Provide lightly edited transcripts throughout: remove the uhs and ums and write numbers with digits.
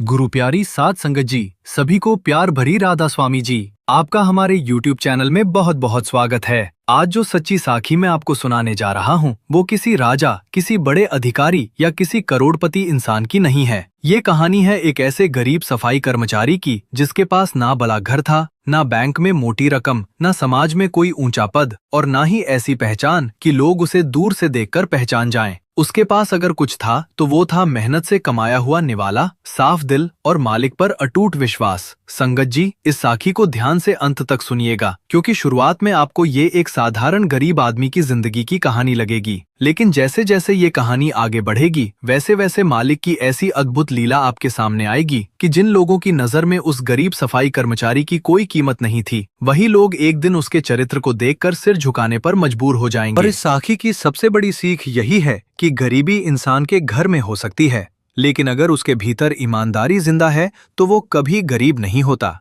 गुरु प्यारी साध संगत जी, सभी को प्यार भरी राधा स्वामी जी, आपका हमारे YouTube चैनल में बहुत बहुत स्वागत है। आज जो सच्ची साखी मैं आपको सुनाने जा रहा हूँ वो किसी राजा, किसी बड़े अधिकारी या किसी करोड़पति इंसान की नहीं है। ये कहानी है एक ऐसे गरीब सफाई कर्मचारी की जिसके पास ना बड़ा घर था, ना बैंक में मोटी रकम, ना समाज में कोई ऊंचा पद और ना ही ऐसी पहचान कि लोग उसे दूर से देखकर पहचान जाएं। उसके पास अगर कुछ था तो वो था मेहनत से कमाया हुआ निवाला, साफ दिल और मालिक पर अटूट विश्वास। संगत जी, इस साखी को ध्यान से अंत तक सुनिएगा क्योंकि शुरुआत में आपको ये एक साधारण गरीब आदमी की जिंदगी की कहानी लगेगी, लेकिन जैसे जैसे ये कहानी आगे बढ़ेगी वैसे वैसे मालिक की ऐसी अद्भुत लीला आपके सामने आएगी कि जिन लोगों की नजर में उस गरीब सफाई कर्मचारी की कोई कीमत नहीं थी, वही लोग एक दिन उसके चरित्र को देखकर सिर झुकाने पर मजबूर हो जाएंगे। और इस साखी की सबसे बड़ी सीख यही है कि गरीबी इंसान के घर में हो सकती है, लेकिन अगर उसके भीतर ईमानदारी जिंदा है तो वो कभी गरीब नहीं होता।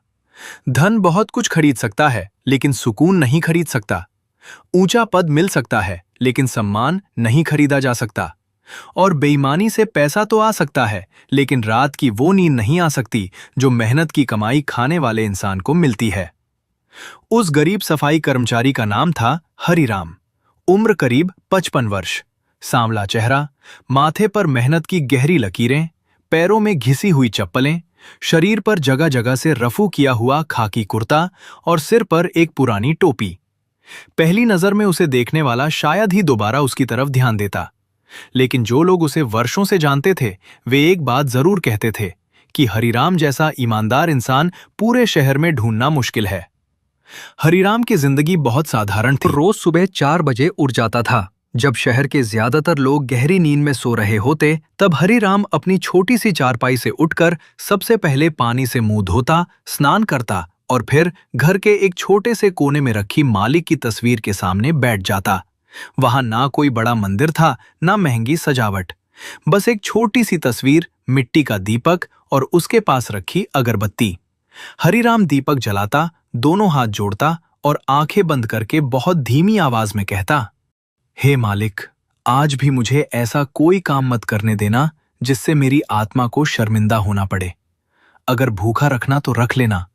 धन बहुत कुछ खरीद सकता है लेकिन सुकून नहीं खरीद सकता। ऊंचा पद मिल सकता है लेकिन सम्मान नहीं खरीदा जा सकता। और बेईमानी से पैसा तो आ सकता है लेकिन रात की वो नींद नहीं आ सकती जो मेहनत की कमाई खाने वाले इंसान को मिलती है। उस गरीब सफाई कर्मचारी का नाम था हरिराम। उम्र करीब 55 वर्ष, सांवला चेहरा, माथे पर मेहनत की गहरी लकीरें, पैरों में घिसी हुई चप्पलें, शरीर पर जगह जगह से रफू किया हुआ खाकी कुर्ता और सिर पर एक पुरानी टोपी। पहली नजर में उसे देखने वाला शायद ही दोबारा उसकी तरफ ध्यान देता, लेकिन जो लोग उसे वर्षों से जानते थे वे एक बात जरूर कहते थे कि हरिराम जैसा ईमानदार इंसान पूरे शहर में ढूंढना मुश्किल है। हरिराम की जिंदगी बहुत साधारण थी। रोज सुबह 4 बजे उठ जाता था। जब शहर के ज्यादातर लोग गहरी नींद में सो रहे होते तब हरिराम अपनी छोटी सी चारपाई से उठकर सबसे पहले पानी से मुंह धोता, स्नान करता और फिर घर के एक छोटे से कोने में रखी मालिक की तस्वीर के सामने बैठ जाता। वहां ना कोई बड़ा मंदिर था, ना महंगी सजावट, बस एक छोटी सी तस्वीर, मिट्टी का दीपक और उसके पास रखी अगरबत्ती। हरिराम दीपक जलाता, दोनों हाथ जोड़ता और आंखें बंद करके बहुत धीमी आवाज में कहता, हे मालिक, आज भी मुझे ऐसा कोई काम मत करने देना जिससे मेरी आत्मा को शर्मिंदा होना पड़े। अगर भूखा रखना तो रख लेना,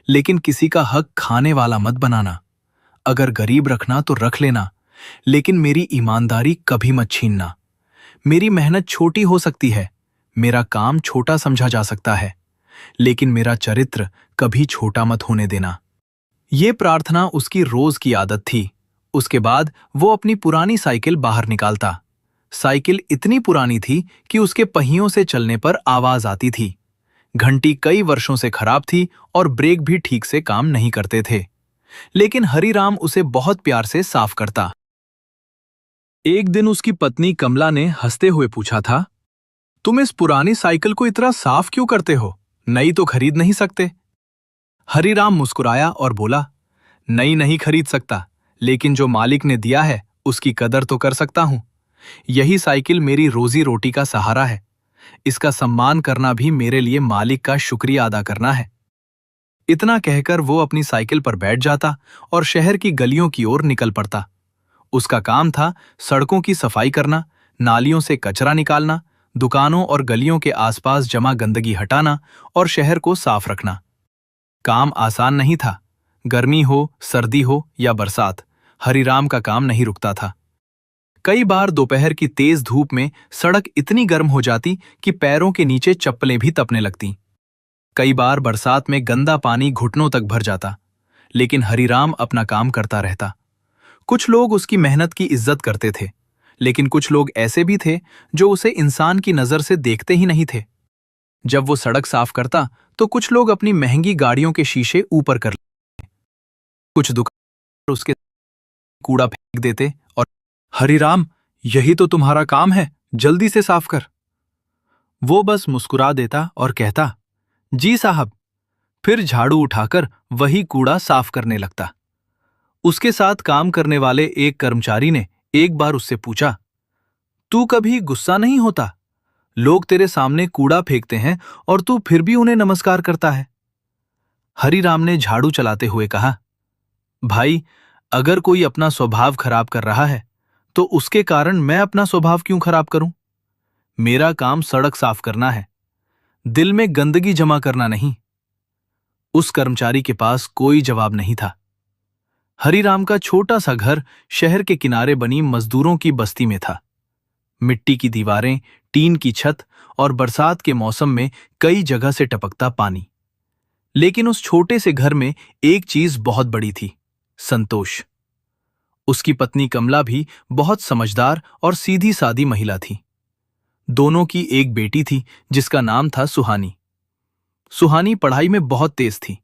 लेकिन किसी का हक खाने वाला मत बनाना। अगर गरीब रखना तो रख लेना, लेकिन मेरी ईमानदारी कभी मत छीनना। मेरी मेहनत छोटी हो सकती है, मेरा काम छोटा समझा जा सकता है, लेकिन मेरा चरित्र कभी छोटा मत होने देना। ये प्रार्थना उसकी रोज की आदत थी। उसके बाद वो अपनी पुरानी साइकिल बाहर निकालता। साइकिल इतनी पुरानी थी कि उसके पहियों से चलने पर आवाज आती थी। घंटी कई वर्षों से खराब थी और ब्रेक भी ठीक से काम नहीं करते थे, लेकिन हरिराम उसे बहुत प्यार से साफ करता। एक दिन उसकी पत्नी कमला ने हंसते हुए पूछा था, तुम इस पुरानी साइकिल को इतना साफ क्यों करते हो? नई तो खरीद नहीं सकते? हरिराम मुस्कुराया और बोला, नई नहीं खरीद सकता, लेकिन जो मालिक ने दिया है उसकी कदर तो कर सकता हूं। यही साइकिल मेरी रोजी रोटी का सहारा है। इसका सम्मान करना भी मेरे लिए मालिक का शुक्रिया अदा करना है। इतना कहकर वो अपनी साइकिल पर बैठ जाता और शहर की गलियों की ओर निकल पड़ता। उसका काम था सड़कों की सफाई करना, नालियों से कचरा निकालना, दुकानों और गलियों के आसपास जमा गंदगी हटाना और शहर को साफ रखना। काम आसान नहीं था। गर्मी हो, सर्दी हो या बरसात, हरिराम का काम नहीं रुकता था। कई बार दोपहर की तेज धूप में सड़क इतनी गर्म हो जाती कि पैरों के नीचे चप्पलें भी तपने लगती। कई बार बरसात में गंदा पानी घुटनों तक भर जाता, लेकिन हरिराम अपना काम करता रहता। कुछ लोग उसकी मेहनत की इज्जत करते थे, लेकिन कुछ लोग ऐसे भी थे जो उसे इंसान की नजर से देखते ही नहीं थे। जब वो सड़क साफ करता तो कुछ लोग अपनी महंगी गाड़ियों के शीशे ऊपर कर लेते, कुछ दुकानदार उसके कूड़ा फेंक देते और हरिराम, यही तो तुम्हारा काम है, जल्दी से साफ कर। वो बस मुस्कुरा देता और कहता, जी साहब, फिर झाड़ू उठाकर वही कूड़ा साफ करने लगता। उसके साथ काम करने वाले एक कर्मचारी ने एक बार उससे पूछा, तू कभी गुस्सा नहीं होता? लोग तेरे सामने कूड़ा फेंकते हैं और तू फिर भी उन्हें नमस्कार करता है। हरिराम ने झाड़ू चलाते हुए कहा, भाई, अगर कोई अपना स्वभाव खराब कर रहा है तो उसके कारण मैं अपना स्वभाव क्यों खराब करूं? मेरा काम सड़क साफ करना है। दिल में गंदगी जमा करना नहीं। उस कर्मचारी के पास कोई जवाब नहीं था। हरिराम का छोटा सा घर शहर के किनारे बनी मजदूरों की बस्ती में था। मिट्टी की दीवारें, टीन की छत और बरसात के मौसम में कई जगह से टपकता पानी। लेकिन उस छोटे से घर में एक चीज बहुत बड़ी थी, संतोष। उसकी पत्नी कमला भी बहुत समझदार और सीधी सादी महिला थी। दोनों की एक बेटी थी जिसका नाम था सुहानी। सुहानी पढ़ाई में बहुत तेज थी।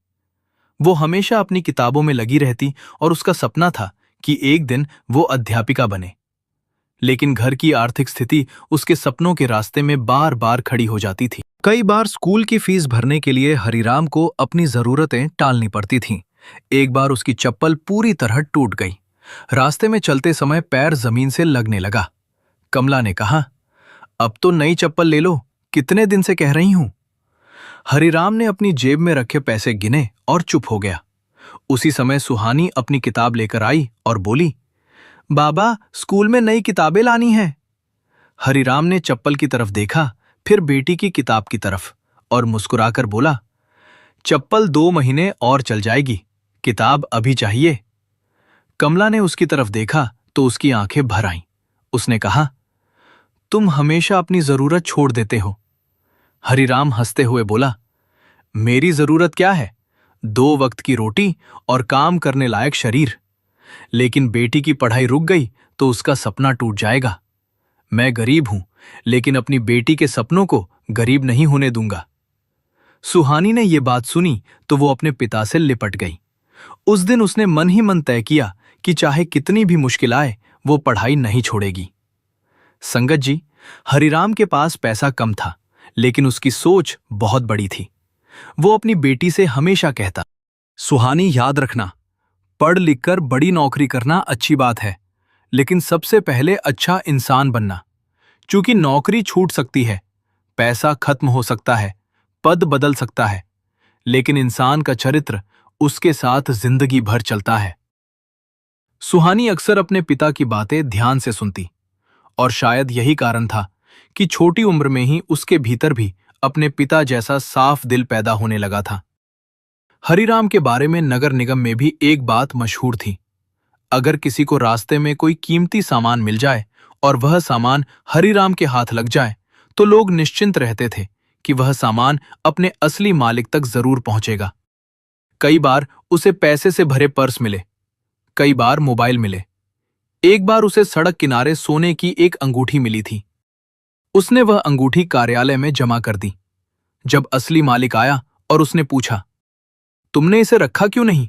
वो हमेशा अपनी किताबों में लगी रहती और उसका सपना था कि एक दिन वो अध्यापिका बने। लेकिन घर की आर्थिक स्थिति उसके सपनों के रास्ते में बार बार खड़ी हो जाती थी। कई बार स्कूल की फीस भरने के लिए हरिराम को अपनी जरूरतें टालनी पड़ती थीं। एक बार उसकी चप्पल पूरी तरह टूट गई। रास्ते में चलते समय पैर जमीन से लगने लगा। कमला ने कहा, अब तो नई चप्पल ले लो, कितने दिन से कह रही हूं। हरिराम ने अपनी जेब में रखे पैसे गिने और चुप हो गया। उसी समय सुहानी अपनी किताब लेकर आई और बोली, बाबा, स्कूल में नई किताबें लानी हैं। हरिराम ने चप्पल की तरफ देखा, फिर बेटी की किताब की तरफ और मुस्कुराकर बोला, चप्पल 2 महीने और चल जाएगी, किताब अभी चाहिए। कमला ने उसकी तरफ देखा तो उसकी आंखें भर आईं। उसने कहा, तुम हमेशा अपनी जरूरत छोड़ देते हो। हरिराम हंसते हुए बोला, मेरी जरूरत क्या है? 2 वक्त की रोटी और काम करने लायक शरीर। लेकिन बेटी की पढ़ाई रुक गई तो उसका सपना टूट जाएगा। मैं गरीब हूं, लेकिन अपनी बेटी के सपनों को गरीब नहीं होने दूंगा। सुहानी ने यह बात सुनी तो वो अपने पिता से लिपट गई। उस दिन उसने मन ही मन तय किया कि चाहे कितनी भी मुश्किल आए, वो पढ़ाई नहीं छोड़ेगी। संगत जी, हरिराम के पास पैसा कम था, लेकिन उसकी सोच बहुत बड़ी थी। वो अपनी बेटी से हमेशा कहता, सुहानी, याद रखना, पढ़ लिखकर बड़ी नौकरी करना अच्छी बात है, लेकिन सबसे पहले अच्छा इंसान बनना। क्योंकि नौकरी छूट सकती है, पैसा खत्म हो सकता है, पद बदल सकता है, लेकिन इंसान का चरित्र उसके साथ जिंदगी भर चलता है। सुहानी अक्सर अपने पिता की बातें ध्यान से सुनती और शायद यही कारण था कि छोटी उम्र में ही उसके भीतर भी अपने पिता जैसा साफ दिल पैदा होने लगा था। हरिराम के बारे में नगर निगम में भी एक बात मशहूर थी। अगर किसी को रास्ते में कोई कीमती सामान मिल जाए और वह सामान हरिराम के हाथ लग जाए, तो लोग निश्चिंत रहते थे कि वह सामान अपने असली मालिक तक जरूर पहुंचेगा। कई बार उसे पैसे से भरे पर्स मिले, कई बार मोबाइल मिले। एक बार उसे सड़क किनारे सोने की एक अंगूठी मिली थी। उसने वह अंगूठी कार्यालय में जमा कर दी। जब असली मालिक आया और उसने पूछा, तुमने इसे रखा क्यों नहीं?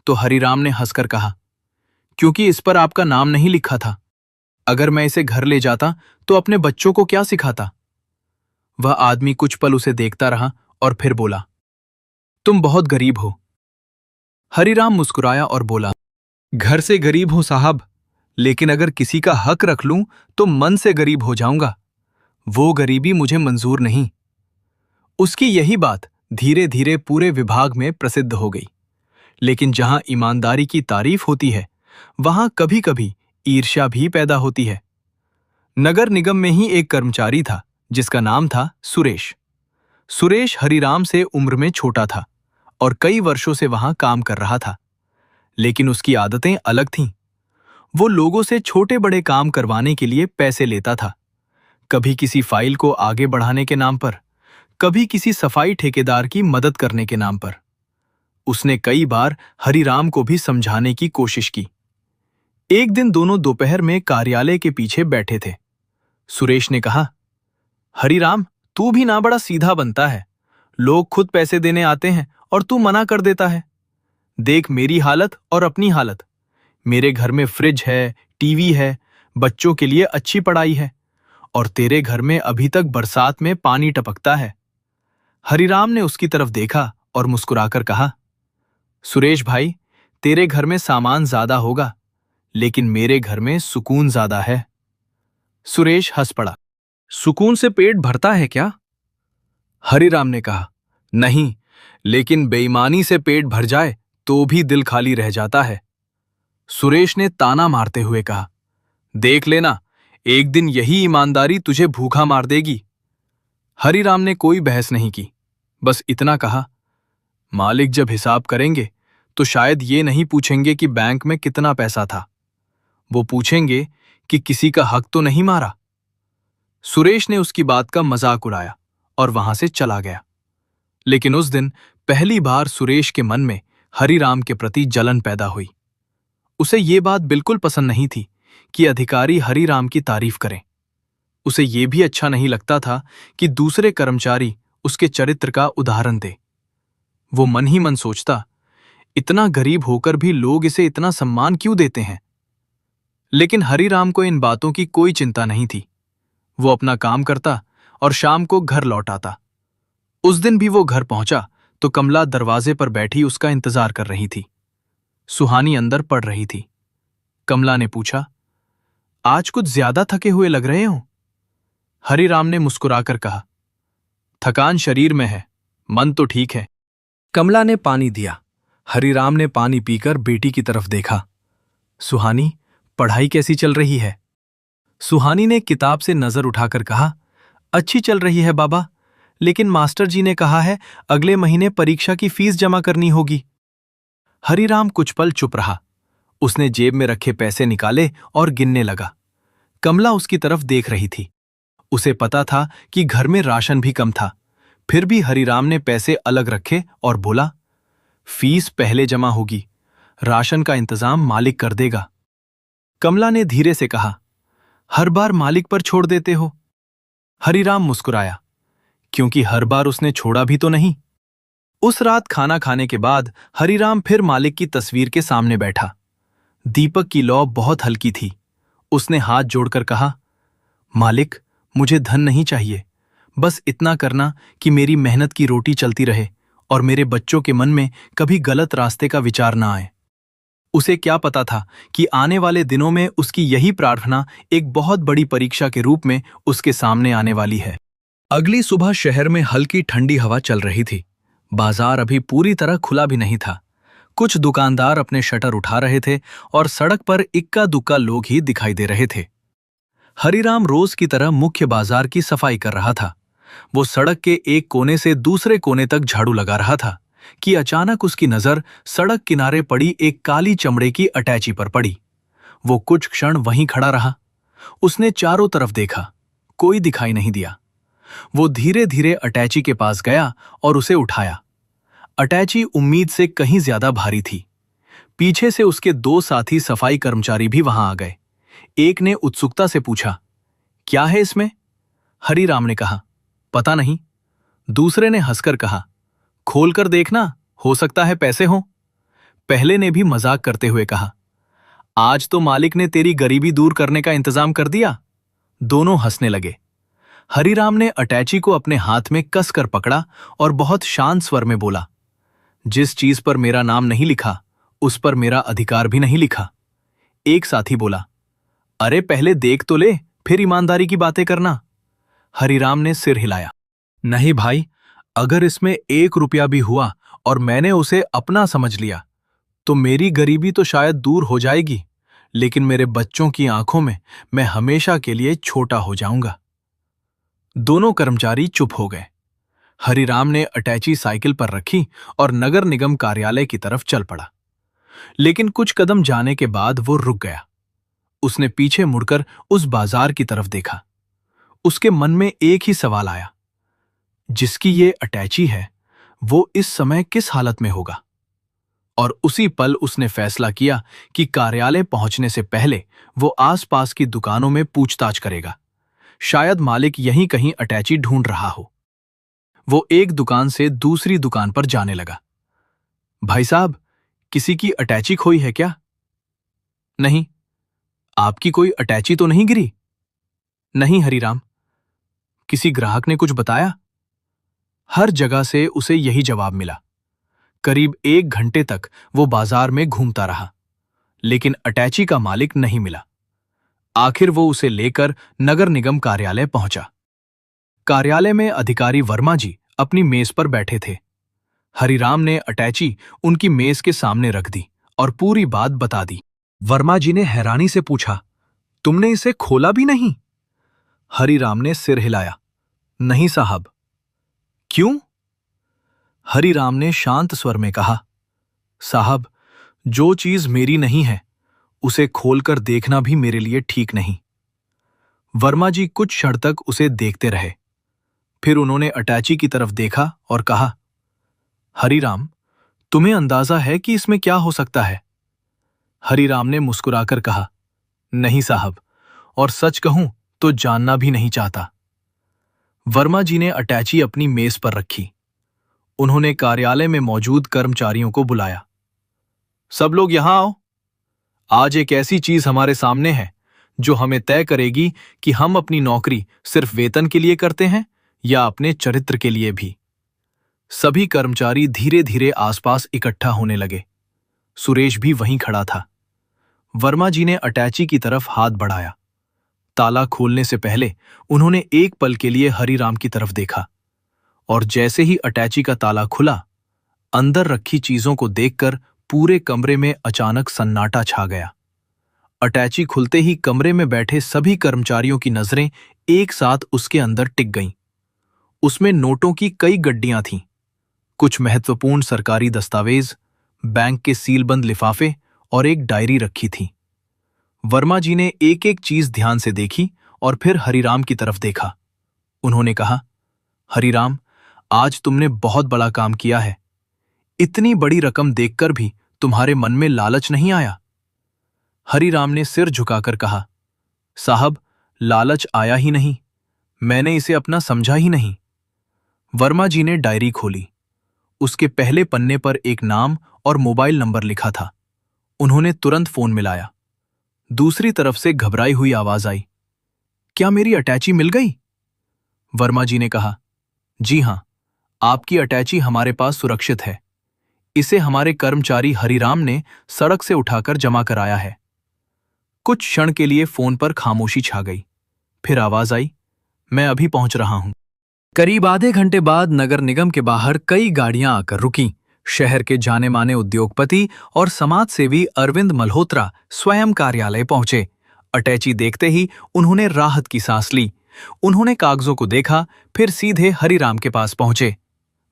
तो हरिराम ने हंसकर कहा, क्योंकि इस पर आपका नाम नहीं लिखा था। अगर मैं इसे घर ले जाता तो अपने बच्चों को क्या सिखाता? वह आदमी कुछ पल उसे देखता रहा और फिर बोला, तुम बहुत गरीब हो। हरिराम मुस्कुराया और बोला, घर से गरीब हूं साहब, लेकिन अगर किसी का हक रख लूं तो मन से गरीब हो जाऊंगा। वो गरीबी मुझे मंजूर नहीं। उसकी यही बात धीरे धीरे पूरे विभाग में प्रसिद्ध हो गई। लेकिन जहां ईमानदारी की तारीफ होती है, वहां कभी कभी ईर्ष्या भी पैदा होती है। नगर निगम में ही एक कर्मचारी था जिसका नाम था सुरेश। सुरेश हरिराम से उम्र में छोटा था और कई वर्षों से वहां काम कर रहा था। लेकिन उसकी आदतें अलग थीं। वो लोगों से छोटे बड़े काम करवाने के लिए पैसे लेता था, कभी किसी फाइल को आगे बढ़ाने के नाम पर, कभी किसी सफाई ठेकेदार की मदद करने के नाम पर। उसने कई बार हरिराम को भी समझाने की कोशिश की। एक दिन दोनों दोपहर में कार्यालय के पीछे बैठे थे। सुरेश ने कहा, हरिराम, तू भी ना बड़ा सीधा बनता है। लोग खुद पैसे देने आते हैं और तू मना कर देता है। देख मेरी हालत और अपनी हालत। मेरे घर में फ्रिज है, टीवी है, बच्चों के लिए अच्छी पढ़ाई है, और तेरे घर में अभी तक बरसात में पानी टपकता है। हरिराम ने उसकी तरफ देखा और मुस्कुराकर कहा, सुरेश भाई, तेरे घर में सामान ज्यादा होगा, लेकिन मेरे घर में सुकून ज्यादा है। सुरेश हंस पड़ा। सुकून से पेट भरता है क्या? हरिराम ने कहा, नहीं, लेकिन बेईमानी से पेट भर जाए तो भी दिल खाली रह जाता है। सुरेश ने ताना मारते हुए कहा, देख लेना, एक दिन यही ईमानदारी तुझे भूखा मार देगी। हरिराम ने कोई बहस नहीं की, बस इतना कहा, मालिक जब हिसाब करेंगे तो शायद ये नहीं पूछेंगे कि बैंक में कितना पैसा था, वो पूछेंगे कि किसी का हक तो नहीं मारा। सुरेश ने उसकी बात का मजाक उड़ाया और वहां से चला गया। लेकिन उस दिन पहली बार सुरेश के मन में हरिराम के प्रति जलन पैदा हुई। उसे ये बात बिल्कुल पसंद नहीं थी कि अधिकारी हरिराम की तारीफ करें। उसे ये भी अच्छा नहीं लगता था कि दूसरे कर्मचारी उसके चरित्र का उदाहरण दे। वो मन ही मन सोचता, इतना गरीब होकर भी लोग इसे इतना सम्मान क्यों देते हैं। लेकिन हरिराम को इन बातों की कोई चिंता नहीं थी। वो अपना काम करता और शाम को घर लौट आता। उस दिन भी वो घर पहुंचा तो कमला दरवाजे पर बैठी उसका इंतजार कर रही थी। सुहानी अंदर पढ़ रही थी। कमला ने पूछा, आज कुछ ज्यादा थके हुए लग रहे हो? हरिराम ने मुस्कुराकर कहा, थकान शरीर में है, मन तो ठीक है। कमला ने पानी दिया। हरिराम ने पानी पीकर बेटी की तरफ देखा। सुहानी, पढ़ाई कैसी चल रही है? सुहानी ने किताब से नजर उठाकर कहा, अच्छी चल रही है बाबा, लेकिन मास्टर जी ने कहा है अगले महीने परीक्षा की फीस जमा करनी होगी। हरिराम कुछ पल चुप रहा। उसने जेब में रखे पैसे निकाले और गिनने लगा। कमला उसकी तरफ देख रही थी। उसे पता था कि घर में राशन भी कम था, फिर भी हरिराम ने पैसे अलग रखे और बोला, फीस पहले जमा होगी, राशन का इंतजाम मालिक कर देगा। कमला ने धीरे से कहा, हर बार मालिक पर छोड़ देते हो? हरिराम मुस्कुराया, क्योंकि हर बार उसने छोड़ा भी तो नहीं। उस रात खाना खाने के बाद हरिराम फिर मालिक की तस्वीर के सामने बैठा। दीपक की लौ बहुत हल्की थी। उसने हाथ जोड़कर कहा, मालिक, मुझे धन नहीं चाहिए, बस इतना करना कि मेरी मेहनत की रोटी चलती रहे और मेरे बच्चों के मन में कभी गलत रास्ते का विचार ना आए। उसे क्या पता था कि आने वाले दिनों में उसकी यही प्रार्थना एक बहुत बड़ी परीक्षा के रूप में उसके सामने आने वाली है। अगली सुबह शहर में हल्की ठंडी हवा चल रही थी। बाजार अभी पूरी तरह खुला भी नहीं था। कुछ दुकानदार अपने शटर उठा रहे थे और सड़क पर इक्का दुक्का लोग ही दिखाई दे रहे थे। हरिराम रोज की तरह मुख्य बाजार की सफाई कर रहा था। वो सड़क के एक कोने से दूसरे कोने तक झाड़ू लगा रहा था कि अचानक उसकी नजर सड़क किनारे पड़ी एक काली चमड़े की अटैची पर पड़ी। वो कुछ क्षण वहीं खड़ा रहा। उसने चारों तरफ देखा, कोई दिखाई नहीं दिया। वो धीरे धीरे अटैची के पास गया और उसे उठाया। अटैची उम्मीद से कहीं ज्यादा भारी थी। पीछे से उसके दो साथी सफाई कर्मचारी भी वहां आ गए। एक ने उत्सुकता से पूछा, क्या है इसमें? हरिराम ने कहा, पता नहीं। दूसरे ने हंसकर कहा, खोलकर देखना, हो सकता है पैसे हों। पहले ने भी मजाक करते हुए कहा, आज तो मालिक ने तेरी गरीबी दूर करने का इंतजाम कर दिया। दोनों हंसने लगे। हरिराम ने अटैची को अपने हाथ में कसकर पकड़ा और बहुत शांत स्वर में बोला, जिस चीज पर मेरा नाम नहीं लिखा उस पर मेरा अधिकार भी नहीं लिखा। एक साथी बोला, अरे पहले देख तो ले, फिर ईमानदारी की बातें करना। हरिराम ने सिर हिलाया, नहीं भाई, अगर इसमें 1 रुपया भी हुआ और मैंने उसे अपना समझ लिया तो मेरी गरीबी तो शायद दूर हो जाएगी, लेकिन मेरे बच्चों की आंखों में मैं हमेशा के लिए छोटा हो जाऊंगा। दोनों कर्मचारी चुप हो गए। हरिराम ने अटैची साइकिल पर रखी और नगर निगम कार्यालय की तरफ चल पड़ा। लेकिन कुछ कदम जाने के बाद वो रुक गया। उसने पीछे मुड़कर उस बाजार की तरफ देखा। उसके मन में एक ही सवाल आया, जिसकी ये अटैची है वो इस समय किस हालत में होगा? और उसी पल उसने फैसला किया कि कार्यालय पहुंचने से पहले वो आसपास की दुकानों में पूछताछ करेगा। शायद मालिक यहीं कहीं अटैची ढूंढ रहा हो। वो एक दुकान से दूसरी दुकान पर जाने लगा। भाई साहब, किसी की अटैची खोई है क्या? नहीं। आपकी कोई अटैची तो नहीं गिरी? नहीं हरिराम। किसी ग्राहक ने कुछ बताया? हर जगह से उसे यही जवाब मिला। करीब 1 घंटे तक वो बाजार में घूमता रहा, लेकिन अटैची का मालिक नहीं मिला। आखिर वो उसे लेकर नगर निगम कार्यालय पहुंचा। कार्यालय में अधिकारी वर्मा जी अपनी मेज पर बैठे थे। हरिराम ने अटैची उनकी मेज के सामने रख दी और पूरी बात बता दी। वर्मा जी ने हैरानी से पूछा, तुमने इसे खोला भी नहीं? हरिराम ने सिर हिलाया, नहीं साहब। क्यों? हरिराम ने शांत स्वर में कहा, साहब, जो चीज मेरी नहीं है उसे खोलकर देखना भी मेरे लिए ठीक नहीं। वर्मा जी कुछ क्षण तक उसे देखते रहे। फिर उन्होंने अटैची की तरफ देखा और कहा, हरिराम, तुम्हें अंदाजा है कि इसमें क्या हो सकता है? हरिराम ने मुस्कुराकर कहा, नहीं साहब, और सच कहूं तो जानना भी नहीं चाहता। वर्मा जी ने अटैची अपनी मेज पर रखी। उन्होंने कार्यालय में मौजूद कर्मचारियों को बुलाया। सब लोग यहां आओ। आज एक ऐसी चीज हमारे सामने है जो हमें तय करेगी कि हम अपनी नौकरी सिर्फ वेतन के लिए करते हैं या अपने चरित्र के लिए भी। सभी कर्मचारी धीरे धीरे आसपास इकट्ठा होने लगे। सुरेश भी वहीं खड़ा था। वर्मा जी ने अटैची की तरफ हाथ बढ़ाया। ताला खोलने से पहले उन्होंने एक पल के लिए हरिराम की तरफ देखा, और जैसे ही अटैची का ताला खुला, अंदर रखी चीजों को देखकर पूरे कमरे में अचानक सन्नाटा छा गया। अटैची खुलते ही कमरे में बैठे सभी कर्मचारियों की नजरें एक साथ उसके अंदर टिक गईं। उसमें नोटों की कई गड्डियां थीं, कुछ महत्वपूर्ण सरकारी दस्तावेज, बैंक के सीलबंद लिफाफे और एक डायरी रखी थी। वर्मा जी ने एक एक चीज ध्यान से देखी और फिर हरिराम की तरफ देखा। उन्होंने कहा, हरिराम, आज तुमने बहुत बड़ा काम किया है। इतनी बड़ी रकम देखकर भी तुम्हारे मन में लालच नहीं आया? हरिराम ने सिर झुकाकर कहा, साहब, लालच आया ही नहीं, मैंने इसे अपना समझा ही नहीं। वर्मा जी ने डायरी खोली। उसके पहले पन्ने पर एक नाम और मोबाइल नंबर लिखा था। उन्होंने तुरंत फोन मिलाया। दूसरी तरफ से घबराई हुई आवाज आई, क्या मेरी अटैची मिल गई? वर्मा जी ने कहा, जी हां, आपकी अटैची हमारे पास सुरक्षित है। इसे हमारे कर्मचारी हरिराम ने सड़क से उठाकर जमा कराया है। कुछ क्षण के लिए फोन पर खामोशी छा गई। फिर आवाज आई, मैं अभी पहुंच रहा हूं। करीब आधे घंटे बाद नगर निगम के बाहर कई गाड़ियां आकर रुकीं। शहर के जाने माने उद्योगपति और समाजसेवी अरविंद मल्होत्रा स्वयं कार्यालय पहुंचे। अटैची देखते ही उन्होंने राहत की सांस ली। उन्होंने कागजों को देखा, फिर सीधे हरिराम के पास पहुंचे।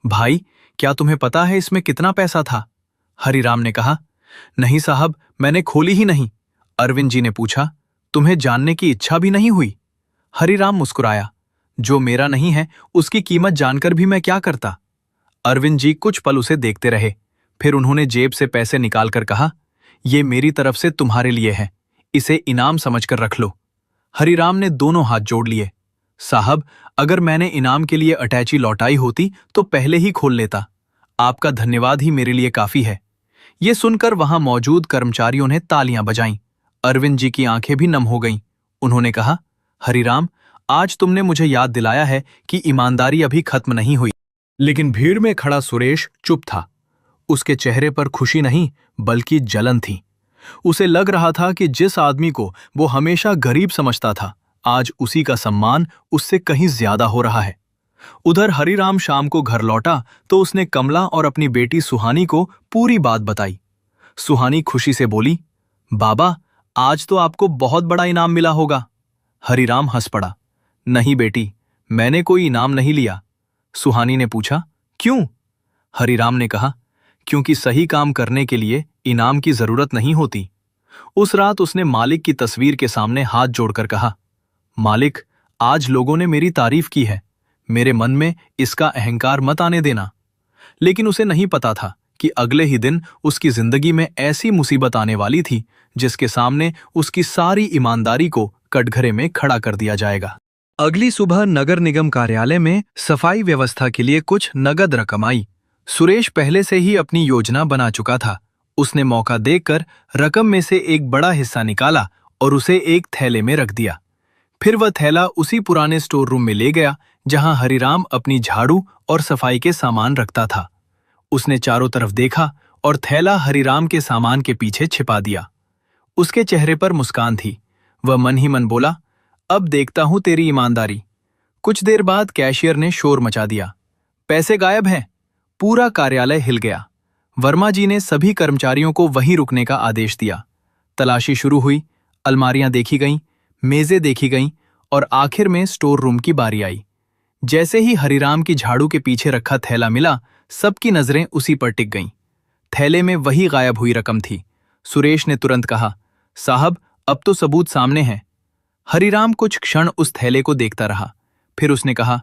भाई, क्या तुम्हें पता है इसमें कितना पैसा था? हरिराम ने कहा, नहीं साहब, मैंने खोली ही नहीं। अरविंद जी ने पूछा, तुम्हें जानने की इच्छा भी नहीं हुई? हरिराम मुस्कुराया, जो मेरा नहीं है उसकी कीमत जानकर भी मैं क्या करता। अरविंद जी कुछ पल उसे देखते रहे। फिर उन्होंने जेब से पैसे निकालकर कहा, ये मेरी तरफ से तुम्हारे लिए है, इसे इनाम समझकर रख लो। हरिराम ने दोनों हाथ जोड़ लिए। साहब, अगर मैंने इनाम के लिए अटैची लौटाई होती तो पहले ही खोल लेता। आपका धन्यवाद ही मेरे लिए काफी है। ये सुनकर वहां मौजूद कर्मचारियों ने तालियां बजाईं। अरविंद जी की आंखें भी नम हो गईं। उन्होंने कहा, हरिराम, आज तुमने मुझे याद दिलाया है कि ईमानदारी अभी खत्म नहीं हुई। लेकिन भीड़ में खड़ा सुरेश चुप था। उसके चेहरे पर खुशी नहीं बल्कि जलन थी। उसे लग रहा था कि जिस आदमी को वो हमेशा गरीब समझता था, आज उसी का सम्मान उससे कहीं ज्यादा हो रहा है। उधर हरिराम शाम को घर लौटा तो उसने कमला और अपनी बेटी सुहानी को पूरी बात बताई। सुहानी खुशी से बोली, बाबा, आज तो आपको बहुत बड़ा इनाम मिला होगा। हरिराम हंस पड़ा, नहीं बेटी, मैंने कोई इनाम नहीं लिया। सुहानी ने पूछा, क्यों? हरिराम ने कहा, क्योंकि सही काम करने के लिए इनाम की जरूरत नहीं होती। उस रात उसने मालिक की तस्वीर के सामने हाथ जोड़कर कहा, मालिक, आज लोगों ने मेरी तारीफ की है, मेरे मन में इसका अहंकार मत आने देना। लेकिन उसे नहीं पता था कि अगले ही दिन उसकी जिंदगी में ऐसी मुसीबत आने वाली थी जिसके सामने उसकी सारी ईमानदारी को कटघरे में खड़ा कर दिया जाएगा। अगली सुबह नगर निगम कार्यालय में सफाई व्यवस्था के लिए कुछ नगद रकम आई। सुरेश पहले से ही अपनी योजना बना चुका था। उसने मौका देखकर रकम में से एक बड़ा हिस्सा निकाला और उसे एक थैले में रख दिया। फिर वह थैला उसी पुराने स्टोर रूम में ले गया जहां हरिराम अपनी झाड़ू और सफाई के सामान रखता था। उसने चारों तरफ देखा और थैला हरिराम के सामान के पीछे छिपा दिया। उसके चेहरे पर मुस्कान थी। वह मन ही मन बोला, अब देखता हूं तेरी ईमानदारी। कुछ देर बाद कैशियर ने शोर मचा दिया, पैसे गायब हैं। पूरा कार्यालय हिल गया। वर्मा जी ने सभी कर्मचारियों को वहीं रुकने का आदेश दिया। तलाशी शुरू हुई। अलमारियां देखी गईं, मेजें देखी गईं और आखिर में स्टोर रूम की बारी आई। जैसे ही हरिराम की झाड़ू के पीछे रखा थैला मिला, सबकी नजरें उसी पर टिक गईं। थैले में वही गायब हुई रकम थी। सुरेश ने तुरंत कहा, साहब, अब तो सबूत सामने है। हरिराम कुछ क्षण उस थैले को देखता रहा, फिर उसने कहा,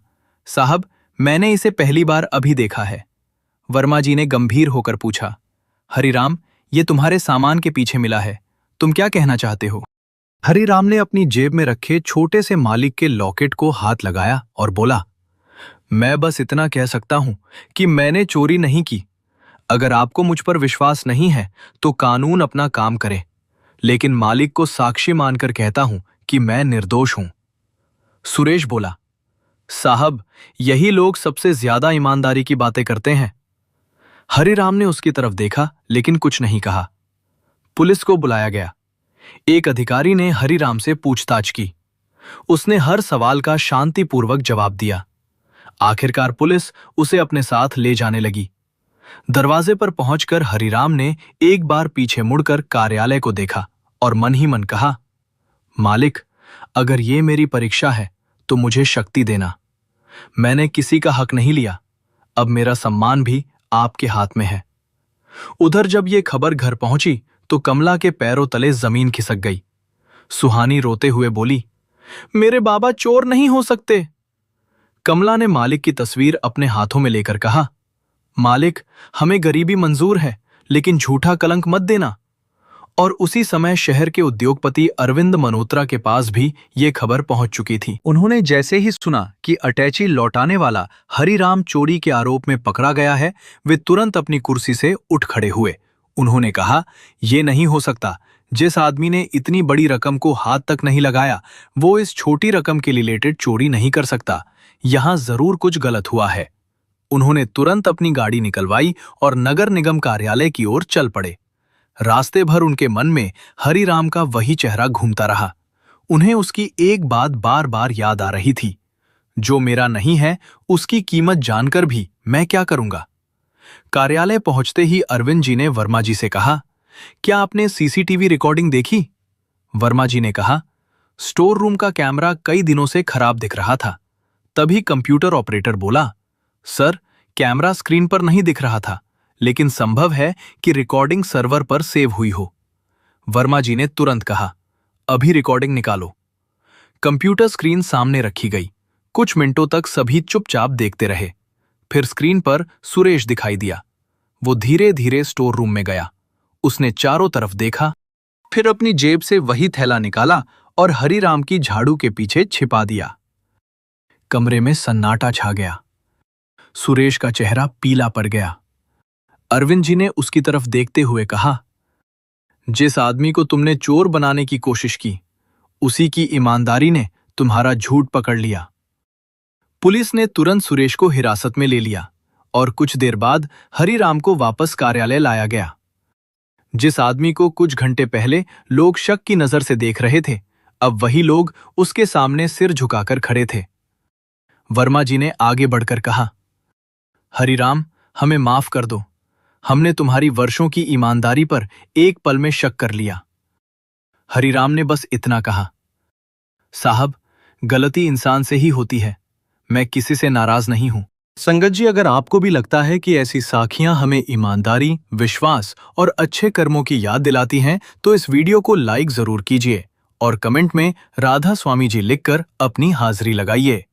साहब, मैंने इसे पहली बार अभी देखा है। वर्मा जी ने गंभीर होकर पूछा, हरिराम, ये तुम्हारे सामान के पीछे मिला है, तुम क्या कहना चाहते हो? हरिराम ने अपनी जेब में रखे छोटे से मालिक के लॉकेट को हाथ लगाया और बोला, मैं बस इतना कह सकता हूं कि मैंने चोरी नहीं की। अगर आपको मुझ पर विश्वास नहीं है तो कानून अपना काम करे, लेकिन मालिक को साक्षी मानकर कहता हूं कि मैं निर्दोष हूं। सुरेश बोला, साहब, यही लोग सबसे ज्यादा ईमानदारी की बातें करते हैं। हरिराम ने उसकी तरफ देखा लेकिन कुछ नहीं कहा। पुलिस को बुलाया गया। एक अधिकारी ने हरिराम से पूछताछ की। उसने हर सवाल का शांतिपूर्वक जवाब दिया। आखिरकार पुलिस उसे अपने साथ ले जाने लगी। दरवाजे पर पहुंचकर हरिराम ने एक बार पीछे मुड़कर कार्यालय को देखा और मन ही मन कहा, मालिक, अगर ये मेरी परीक्षा है तो मुझे शक्ति देना। मैंने किसी का हक नहीं लिया, अब मेरा सम्मान भी आपके हाथ में है। उधर जब ये खबर घर पहुंची तो कमला के पैरों तले जमीन खिसक गई। सुहानी रोते हुए बोली, मेरे बाबा चोर नहीं हो सकते। कमला ने मालिक की तस्वीर अपने हाथों में लेकर कहा, मालिक, हमें गरीबी मंजूर है, लेकिन झूठा कलंक मत देना। और उसी समय शहर के उद्योगपति अरविंद मल्होत्रा के पास भी ये खबर पहुंच चुकी थी। उन्होंने जैसे ही सुना कि अटैची लौटाने वाला हरिराम चोरी के आरोप में पकड़ा गया है, वे तुरंत अपनी कुर्सी से उठ खड़े हुए। उन्होंने कहा, ये नहीं हो सकता। जिस आदमी ने इतनी बड़ी रकम को हाथ तक नहीं लगाया, वो इस छोटी रकम के रिलेटेड चोरी नहीं कर सकता। यहां जरूर कुछ गलत हुआ है। उन्होंने तुरंत अपनी गाड़ी निकलवाई और नगर निगम कार्यालय की ओर चल पड़े। रास्ते भर उनके मन में हरिराम का वही चेहरा घूमता रहा। उन्हें उसकी एक बात बार बार याद आ रही थी, जो मेरा नहीं है उसकी कीमत जानकर भी मैं क्या करूंगा। कार्यालय पहुंचते ही अरविंद जी ने वर्मा जी से कहा, क्या आपने सीसीटीवी रिकॉर्डिंग देखी? वर्मा जी ने कहा, स्टोर रूम का कैमरा कई दिनों से खराब दिख रहा था। तभी कंप्यूटर ऑपरेटर बोला, सर, कैमरा स्क्रीन पर नहीं दिख रहा था, लेकिन संभव है कि रिकॉर्डिंग सर्वर पर सेव हुई हो। वर्मा जी ने तुरंत कहा, अभी रिकॉर्डिंग निकालो। कंप्यूटर स्क्रीन सामने रखी गई। कुछ मिनटों तक सभी चुपचाप देखते रहे। फिर स्क्रीन पर सुरेश दिखाई दिया। वो धीरे धीरे स्टोर रूम में गया। उसने चारों तरफ देखा, फिर अपनी जेब से वही थैला निकाला और हरिराम की झाड़ू के पीछे छिपा दिया। कमरे में सन्नाटा छा गया। सुरेश का चेहरा पीला पड़ गया। अरविंद जी ने उसकी तरफ देखते हुए कहा, जिस आदमी को तुमने चोर बनाने की कोशिश की, उसी की ईमानदारी ने तुम्हारा झूठ पकड़ लिया। पुलिस ने तुरंत सुरेश को हिरासत में ले लिया और कुछ देर बाद हरिराम को वापस कार्यालय लाया गया। जिस आदमी को कुछ घंटे पहले लोग शक की नजर से देख रहे थे, अब वही लोग उसके सामने सिर झुकाकर खड़े थे। वर्मा जी ने आगे बढ़कर कहा, हरिराम, हमें माफ कर दो। हमने तुम्हारी वर्षों की ईमानदारी पर एक पल में शक कर लिया। हरिराम ने बस इतना कहा, साहब, गलती इंसान से ही होती है, मैं किसी से नाराज नहीं हूं। संगत जी, अगर आपको भी लगता है कि ऐसी साखियां हमें ईमानदारी, विश्वास और अच्छे कर्मों की याद दिलाती हैं, तो इस वीडियो को लाइक जरूर कीजिए और कमेंट में राधा स्वामी जी लिखकर अपनी हाजिरी लगाइए।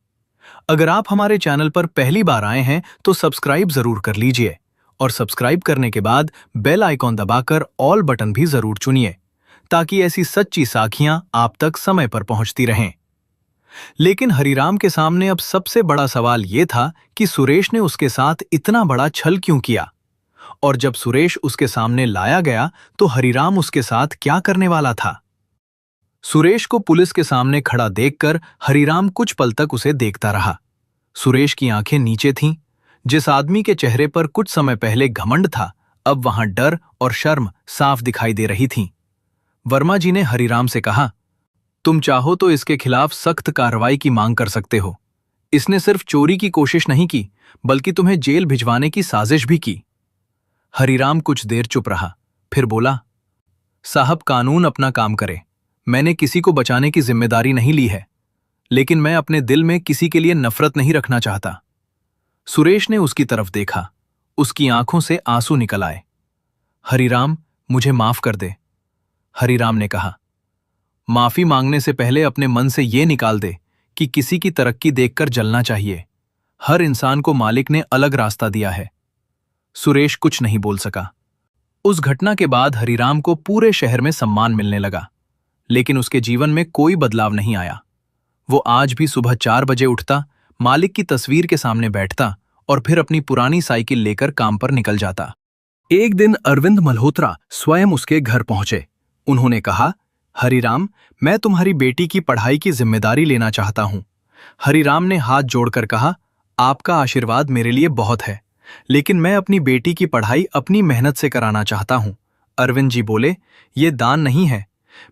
अगर आप हमारे चैनल पर पहली बार आए हैं तो सब्सक्राइब जरूर कर लीजिए और सब्सक्राइब करने के बाद बेल आइकॉन दबाकर ऑल बटन भी जरूर चुनिए, ताकि ऐसी सच्ची साखियां आप तक समय पर पहुंचती रहें। लेकिन हरिराम के सामने अब सबसे बड़ा सवाल यह था कि सुरेश ने उसके साथ इतना बड़ा छल क्यों किया, और जब सुरेश उसके सामने लाया गया तो हरिराम उसके साथ क्या करने वाला था। सुरेश को पुलिस के सामने खड़ा देखकर हरिराम कुछ पल तक उसे देखता रहा। सुरेश की आंखें नीचे थीं। जिस आदमी के चेहरे पर कुछ समय पहले घमंड था, अब वहां डर और शर्म साफ दिखाई दे रही थीं। वर्मा जी ने हरिराम से कहा, तुम चाहो तो इसके खिलाफ सख्त कार्रवाई की मांग कर सकते हो। इसने सिर्फ चोरी की कोशिश नहीं की, बल्कि तुम्हें जेल भिजवाने की साजिश भी की। हरिराम कुछ देर चुप रहा, फिर बोला, साहब, कानून अपना काम करे। मैंने किसी को बचाने की जिम्मेदारी नहीं ली है। लेकिन मैं अपने दिल में किसी के लिए नफरत नहीं रखना चाहता। सुरेश ने उसकी तरफ देखा। उसकी आंखों से आंसू निकल आए। हरिराम, मुझे माफ कर दे। हरिराम ने कहा, माफी मांगने से पहले अपने मन से ये निकाल दे कि किसी की तरक्की देखकर जलना चाहिए। हर इंसान को मालिक ने अलग रास्ता दिया है। सुरेश कुछ नहीं बोल सका। उस घटना के बाद हरिराम को पूरे शहर में सम्मान मिलने लगा, लेकिन उसके जीवन में कोई बदलाव नहीं आया। वो आज भी सुबह 4 बजे उठता, मालिक की तस्वीर के सामने बैठता और फिर अपनी पुरानी साइकिल लेकर काम पर निकल जाता। एक दिन अरविंद मल्होत्रा स्वयं उसके घर पहुंचे। उन्होंने कहा, हरिराम, मैं तुम्हारी बेटी की पढ़ाई की जिम्मेदारी लेना चाहता हूं। हरिराम ने हाथ जोड़कर कहा, आपका आशीर्वाद मेरे लिए बहुत है, लेकिन मैं अपनी बेटी की पढ़ाई अपनी मेहनत से कराना चाहता हूं। अरविंद जी बोले, ये दान नहीं है,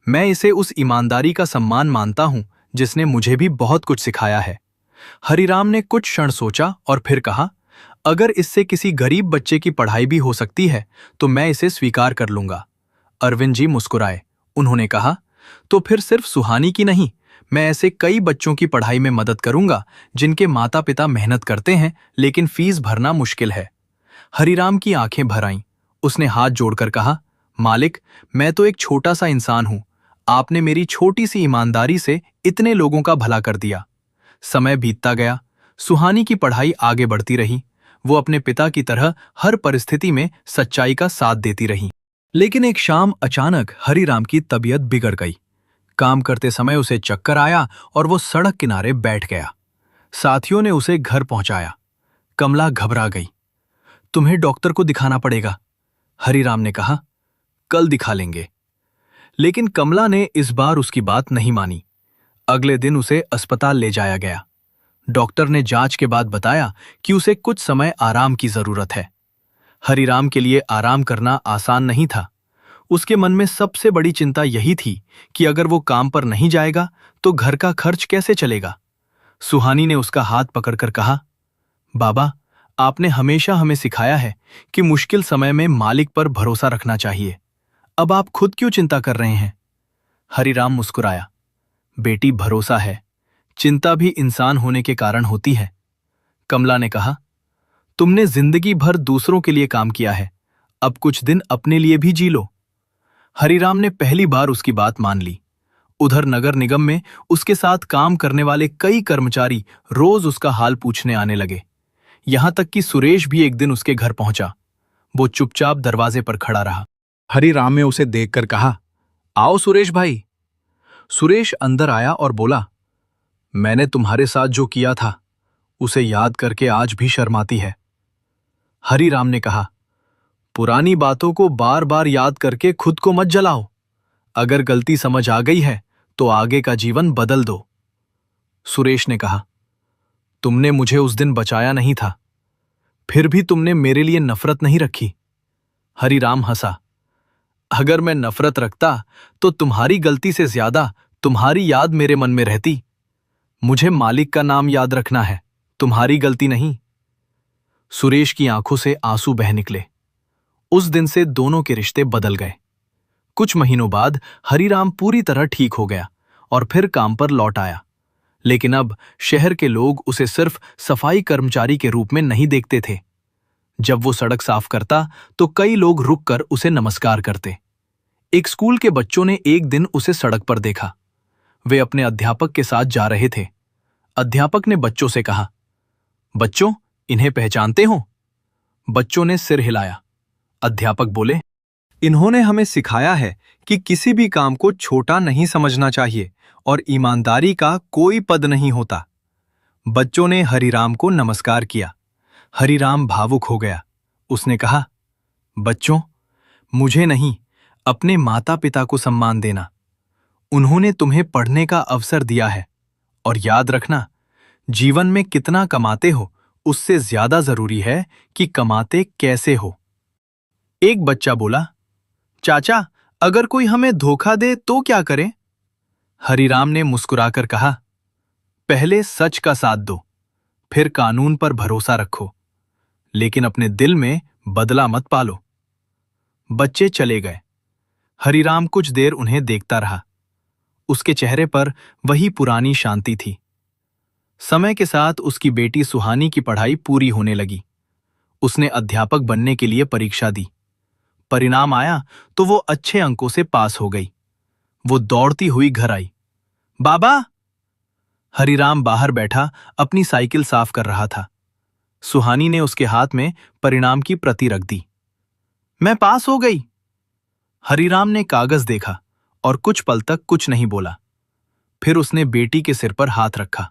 मैं इसे उस ईमानदारी का सम्मान मानता हूं जिसने मुझे भी बहुत कुछ सिखाया है। हरिराम ने कुछ क्षण सोचा और फिर कहा, अगर इससे किसी गरीब बच्चे की पढ़ाई भी हो सकती है तो मैं इसे स्वीकार कर लूंगा। अरविंद जी मुस्कुराए। उन्होंने कहा, तो फिर सिर्फ सुहानी की नहीं, मैं ऐसे कई बच्चों की पढ़ाई में मदद करूंगा जिनके माता पिता मेहनत करते हैं लेकिन फीस भरना मुश्किल है। हरिराम की आंखें भर आईं। उसने हाथ जोड़कर कहा, मालिक, मैं तो एक छोटा सा इंसान हूं, आपने मेरी छोटी सी ईमानदारी से इतने लोगों का भला कर दिया। समय बीतता गया। सुहानी की पढ़ाई आगे बढ़ती रही। वो अपने पिता की तरह हर परिस्थिति में सच्चाई का साथ देती रही। लेकिन एक शाम अचानक हरिराम की तबीयत बिगड़ गई। काम करते समय उसे चक्कर आया और वो सड़क किनारे बैठ गया। साथियों ने उसे घर पहुंचाया। कमला घबरा गई। तुम्हें डॉक्टर को दिखाना पड़ेगा, हरिराम ने कहा। कल दिखा लेंगे। लेकिन कमला ने इस बार उसकी बात नहीं मानी। अगले दिन उसे अस्पताल ले जाया गया। डॉक्टर ने जांच के बाद बताया कि उसे कुछ समय आराम की जरूरत है। हरिराम के लिए आराम करना आसान नहीं था। उसके मन में सबसे बड़ी चिंता यही थी कि अगर वो काम पर नहीं जाएगा तो घर का खर्च कैसे चलेगा। सुहानी ने उसका हाथ पकड़कर कहा, बाबा, आपने हमेशा हमें सिखाया है कि मुश्किल समय में मालिक पर भरोसा रखना चाहिए। अब आप खुद क्यों चिंता कर रहे हैं? हरिराम मुस्कुराया। बेटी, भरोसा है, चिंता भी इंसान होने के कारण होती है। कमला ने कहा, तुमने जिंदगी भर दूसरों के लिए काम किया है, अब कुछ दिन अपने लिए भी जी लो। हरिराम ने पहली बार उसकी बात मान ली। उधर नगर निगम में उसके साथ काम करने वाले कई कर्मचारी रोज उसका हाल पूछने आने लगे। यहां तक कि सुरेश भी एक दिन उसके घर पहुंचा। वो चुपचाप दरवाजे पर खड़ा रहा। हरिराम ने उसे देखकर कहा, आओ सुरेश भाई। सुरेश अंदर आया और बोला, मैंने तुम्हारे साथ जो किया था उसे याद करके आज भी शर्माती है। हरिराम ने कहा, पुरानी बातों को बार बार याद करके खुद को मत जलाओ। अगर गलती समझ आ गई है तो आगे का जीवन बदल दो। सुरेश ने कहा, तुमने मुझे उस दिन बचाया नहीं था, फिर भी तुमने मेरे लिए नफरत नहीं रखी। हरिराम हंसा। अगर मैं नफरत रखता तो तुम्हारी गलती से ज्यादा तुम्हारी याद मेरे मन में रहती। मुझे मालिक का नाम याद रखना है, तुम्हारी गलती नहीं। सुरेश की आंखों से आंसू बह निकले। उस दिन से दोनों के रिश्ते बदल गए। कुछ महीनों बाद हरिराम पूरी तरह ठीक हो गया और फिर काम पर लौट आया। लेकिन अब शहर के लोग उसे सिर्फ सफाई कर्मचारी के रूप में नहीं देखते थे। जब वो सड़क साफ करता तो कई लोग रुककर उसे नमस्कार करते। एक स्कूल के बच्चों ने एक दिन उसे सड़क पर देखा। वे अपने अध्यापक के साथ जा रहे थे। अध्यापक ने बच्चों से कहा, बच्चों, इन्हें पहचानते हो? बच्चों ने सिर हिलाया। अध्यापक बोले, इन्होंने हमें सिखाया है कि किसी भी काम को छोटा नहीं समझना चाहिए और ईमानदारी का कोई पद नहीं होता। बच्चों ने हरिराम को नमस्कार किया। हरिराम भावुक हो गया। उसने कहा, बच्चों, मुझे नहीं, अपने माता पिता को सम्मान देना। उन्होंने तुम्हें पढ़ने का अवसर दिया है। और याद रखना, जीवन में कितना कमाते हो उससे ज्यादा जरूरी है कि कमाते कैसे हो। एक बच्चा बोला, चाचा, अगर कोई हमें धोखा दे तो क्या करें? हरिराम ने मुस्कुराकर कहा, पहले सच का साथ दो, फिर कानून पर भरोसा रखो, लेकिन अपने दिल में बदला मत पालो। बच्चे चले गए। हरिराम कुछ देर उन्हें देखता रहा। उसके चेहरे पर वही पुरानी शांति थी। समय के साथ उसकी बेटी सुहानी की पढ़ाई पूरी होने लगी। उसने अध्यापक बनने के लिए परीक्षा दी। परिणाम आया तो वो अच्छे अंकों से पास हो गई। वो दौड़ती हुई घर आई। बाबा! हरिराम बाहर बैठा अपनी साइकिल साफ कर रहा था। सुहानी ने उसके हाथ में परिणाम की प्रति रख दी। मैं पास हो गई। हरिराम ने कागज देखा और कुछ पल तक कुछ नहीं बोला। फिर उसने बेटी के सिर पर हाथ रखा।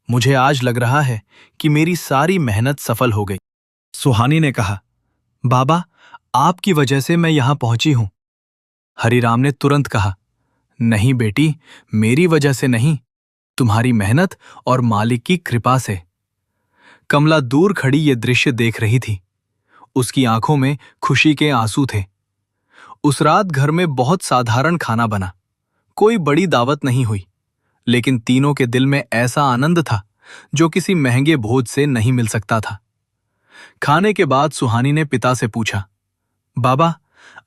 मुझे आज लग रहा है कि मेरी सारी मेहनत सफल हो गई। सुहानी ने कहा, बाबा, आपकी वजह से मैं यहां पहुंची हूं। हरिराम ने तुरंत कहा, नहीं बेटी, मेरी वजह से नहीं, तुम्हारी मेहनत और मालिक की कृपा से। कमला दूर खड़ी ये दृश्य देख रही थी। उसकी आंखों में खुशी के आंसू थे। उस रात घर में बहुत साधारण खाना बना। कोई बड़ी दावत नहीं हुई, लेकिन तीनों के दिल में ऐसा आनंद था जो किसी महंगे भोज से नहीं मिल सकता था। खाने के बाद सुहानी ने पिता से पूछा, बाबा,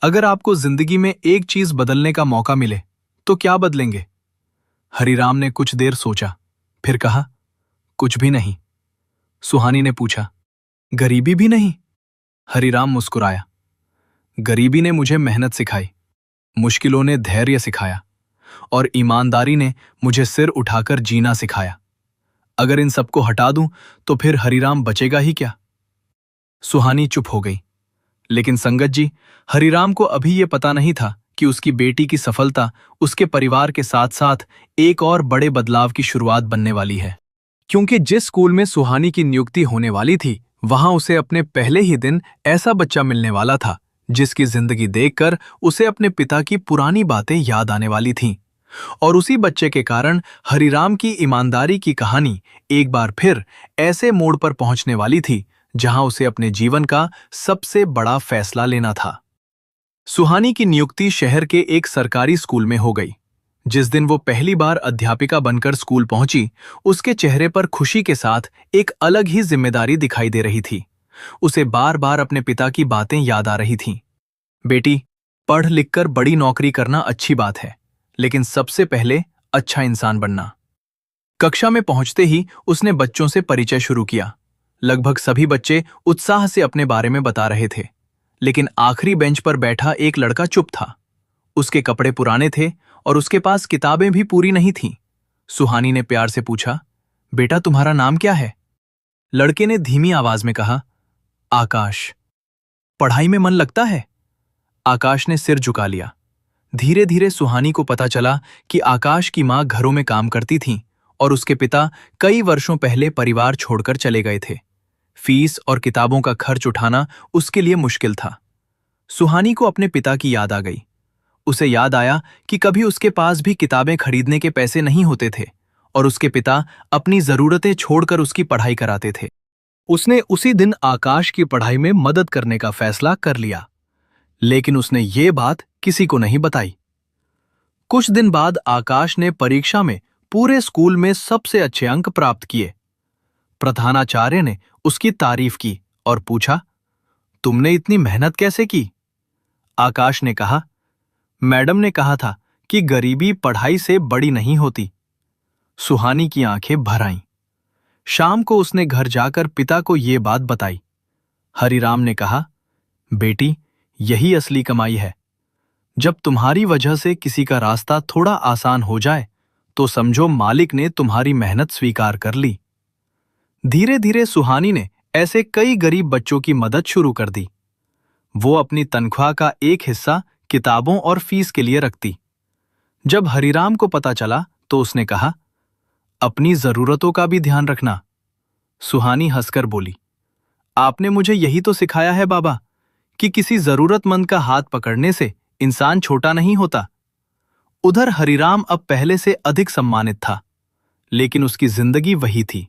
अगर आपको जिंदगी में एक चीज बदलने का मौका मिले तो क्या बदलेंगे? हरिराम ने कुछ देर सोचा, फिर कहा, कुछ भी नहीं। सुहानी ने पूछा, गरीबी भी नहीं? हरिराम मुस्कुराया, गरीबी ने मुझे मेहनत सिखाई, मुश्किलों ने धैर्य सिखाया और ईमानदारी ने मुझे सिर उठाकर जीना सिखाया। अगर इन सबको हटा दूं तो फिर हरिराम बचेगा ही क्या? सुहानी चुप हो गई। लेकिन संगत जी, हरिराम को अभी यह पता नहीं था कि उसकी बेटी की सफलता उसके परिवार के साथ साथ एक और बड़े बदलाव की शुरुआत बनने वाली है। क्योंकि जिस स्कूल में सुहानी की नियुक्ति होने वाली थी, वहां उसे अपने पहले ही दिन ऐसा बच्चा मिलने वाला था जिसकी जिंदगी देखकर उसे अपने पिता की पुरानी बातें याद आने वाली थीं। और उसी बच्चे के कारण हरिराम की ईमानदारी की कहानी एक बार फिर ऐसे मोड़ पर पहुंचने वाली थी जहां उसे अपने जीवन का सबसे बड़ा फैसला लेना था। सुहानी की नियुक्ति शहर के एक सरकारी स्कूल में हो गई। जिस दिन वो पहली बार अध्यापिका बनकर स्कूल पहुंची, उसके चेहरे पर खुशी के साथ एक अलग ही जिम्मेदारी दिखाई दे रही थी। उसे बार बार अपने पिता की बातें याद आ रही थीं। बेटी, पढ़ लिखकर बड़ी नौकरी करना अच्छी बात है, लेकिन सबसे पहले अच्छा इंसान बनना। कक्षा में पहुंचते ही उसने बच्चों से परिचय शुरू किया। लगभग सभी बच्चे उत्साह से अपने बारे में बता रहे थे, लेकिन आखिरी बेंच पर बैठा एक लड़का चुप था। उसके कपड़े पुराने थे और उसके पास किताबें भी पूरी नहीं थीं। सुहानी ने प्यार से पूछा, बेटा, तुम्हारा नाम क्या है? लड़के ने धीमी आवाज में कहा, आकाश। पढ़ाई में मन लगता है? आकाश ने सिर झुका लिया। धीरे धीरे सुहानी को पता चला कि आकाश की मां घरों में काम करती थीं और उसके पिता कई वर्षों पहले परिवार छोड़कर चले गए थे। फीस और किताबों का खर्च उठाना उसके लिए मुश्किल था। सुहानी को अपने पिता की याद आ गई। उसे याद आया कि कभी उसके पास भी किताबें खरीदने के पैसे नहीं होते थे और उसके पिता अपनी जरूरतें छोड़कर उसकी पढ़ाई कराते थे। उसने उसी दिन आकाश की पढ़ाई में मदद करने का फैसला कर लिया, लेकिन उसने ये बात किसी को नहीं बताई। कुछ दिन बाद आकाश ने परीक्षा में पूरे स्कूल में सबसे अच्छे अंक प्राप्त किए। प्रधानाचार्य ने उसकी तारीफ की और पूछा, तुमने इतनी मेहनत कैसे की? आकाश ने कहा, मैडम ने कहा था कि गरीबी पढ़ाई से बड़ी नहीं होती। सुहानी की आंखें भर आईं। शाम को उसने घर जाकर पिता को ये बात बताई। हरिराम ने कहा, बेटी, यही असली कमाई है। जब तुम्हारी वजह से किसी का रास्ता थोड़ा आसान हो जाए तो समझो मालिक ने तुम्हारी मेहनत स्वीकार कर ली। धीरे धीरे सुहानी ने ऐसे कई गरीब बच्चों की मदद शुरू कर दी। वो अपनी तनख्वाह का एक हिस्सा किताबों और फीस के लिए रखती। जब हरिराम को पता चला तो उसने कहा, अपनी जरूरतों का भी ध्यान रखना। सुहानी हंसकर बोली, आपने मुझे यही तो सिखाया है बाबा, कि किसी जरूरतमंद का हाथ पकड़ने से इंसान छोटा नहीं होता। उधर हरिराम अब पहले से अधिक सम्मानित था, लेकिन उसकी जिंदगी वही थी।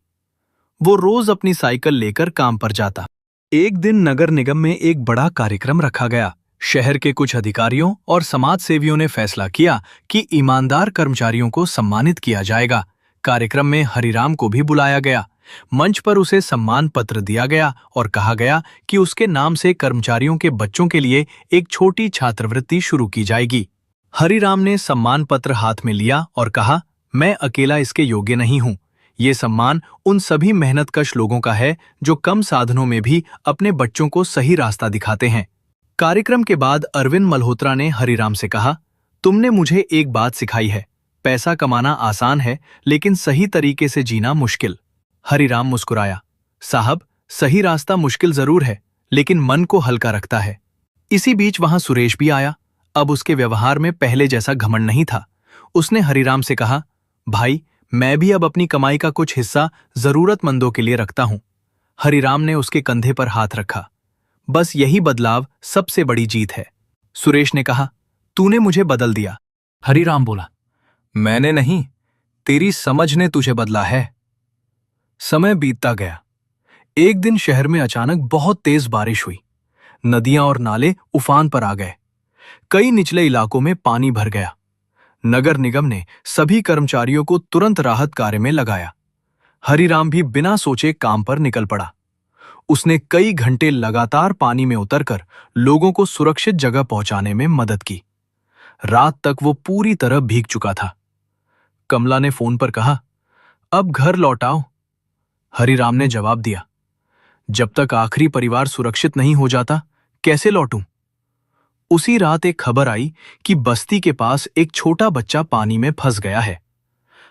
वो रोज अपनी साइकिल लेकर काम पर जाता। एक दिन नगर निगम में एक बड़ा कार्यक्रम रखा गया। शहर के कुछ अधिकारियों और समाज सेवियों ने फैसला किया कि ईमानदार कर्मचारियों को सम्मानित किया जाएगा। कार्यक्रम में हरिराम को भी बुलाया गया। मंच पर उसे सम्मान पत्र दिया गया और कहा गया कि उसके नाम से कर्मचारियों के बच्चों के लिए एक छोटी छात्रवृत्ति शुरू की जाएगी। हरिराम ने सम्मान पत्र हाथ में लिया और कहा, मैं अकेला इसके योग्य नहीं हूं। ये सम्मान उन सभी मेहनतकश लोगों का है जो कम साधनों में भी अपने बच्चों को सही रास्ता दिखाते हैं। कार्यक्रम के बाद अरविंद मल्होत्रा ने हरिराम से कहा, तुमने मुझे एक बात सिखाई है, पैसा कमाना आसान है लेकिन सही तरीके से जीना मुश्किल। हरिराम मुस्कुराया, साहब, सही रास्ता मुश्किल जरूर है लेकिन मन को हल्का रखता है। इसी बीच वहां सुरेश भी आया। अब उसके व्यवहार में पहले जैसा घमंड नहीं था। उसने हरिराम से कहा, भाई, मैं भी अब अपनी कमाई का कुछ हिस्सा जरूरतमंदों के लिए रखता हूं। हरिराम ने उसके कंधे पर हाथ रखा। बस यही बदलाव सबसे बड़ी जीत है। सुरेश ने कहा, तूने मुझे बदल दिया। हरिराम बोला, मैंने नहीं, तेरी समझ ने तुझे बदला है। समय बीतता गया। एक दिन शहर में अचानक बहुत तेज बारिश हुई। नदियां और नाले उफान पर आ गए। कई निचले इलाकों में पानी भर गया। नगर निगम ने सभी कर्मचारियों को तुरंत राहत कार्य में लगाया। हरिराम भी बिना सोचे काम पर निकल पड़ा। उसने कई घंटे लगातार पानी में उतरकर लोगों को सुरक्षित जगह पहुंचाने में मदद की। रात तक वो पूरी तरह भीग चुका था। कमला ने फोन पर कहा, अब घर लौट आओ। हरिराम ने जवाब दिया, जब तक आखिरी परिवार सुरक्षित नहीं हो जाता कैसे लौटूं? उसी रात एक खबर आई कि बस्ती के पास एक छोटा बच्चा पानी में फंस गया है।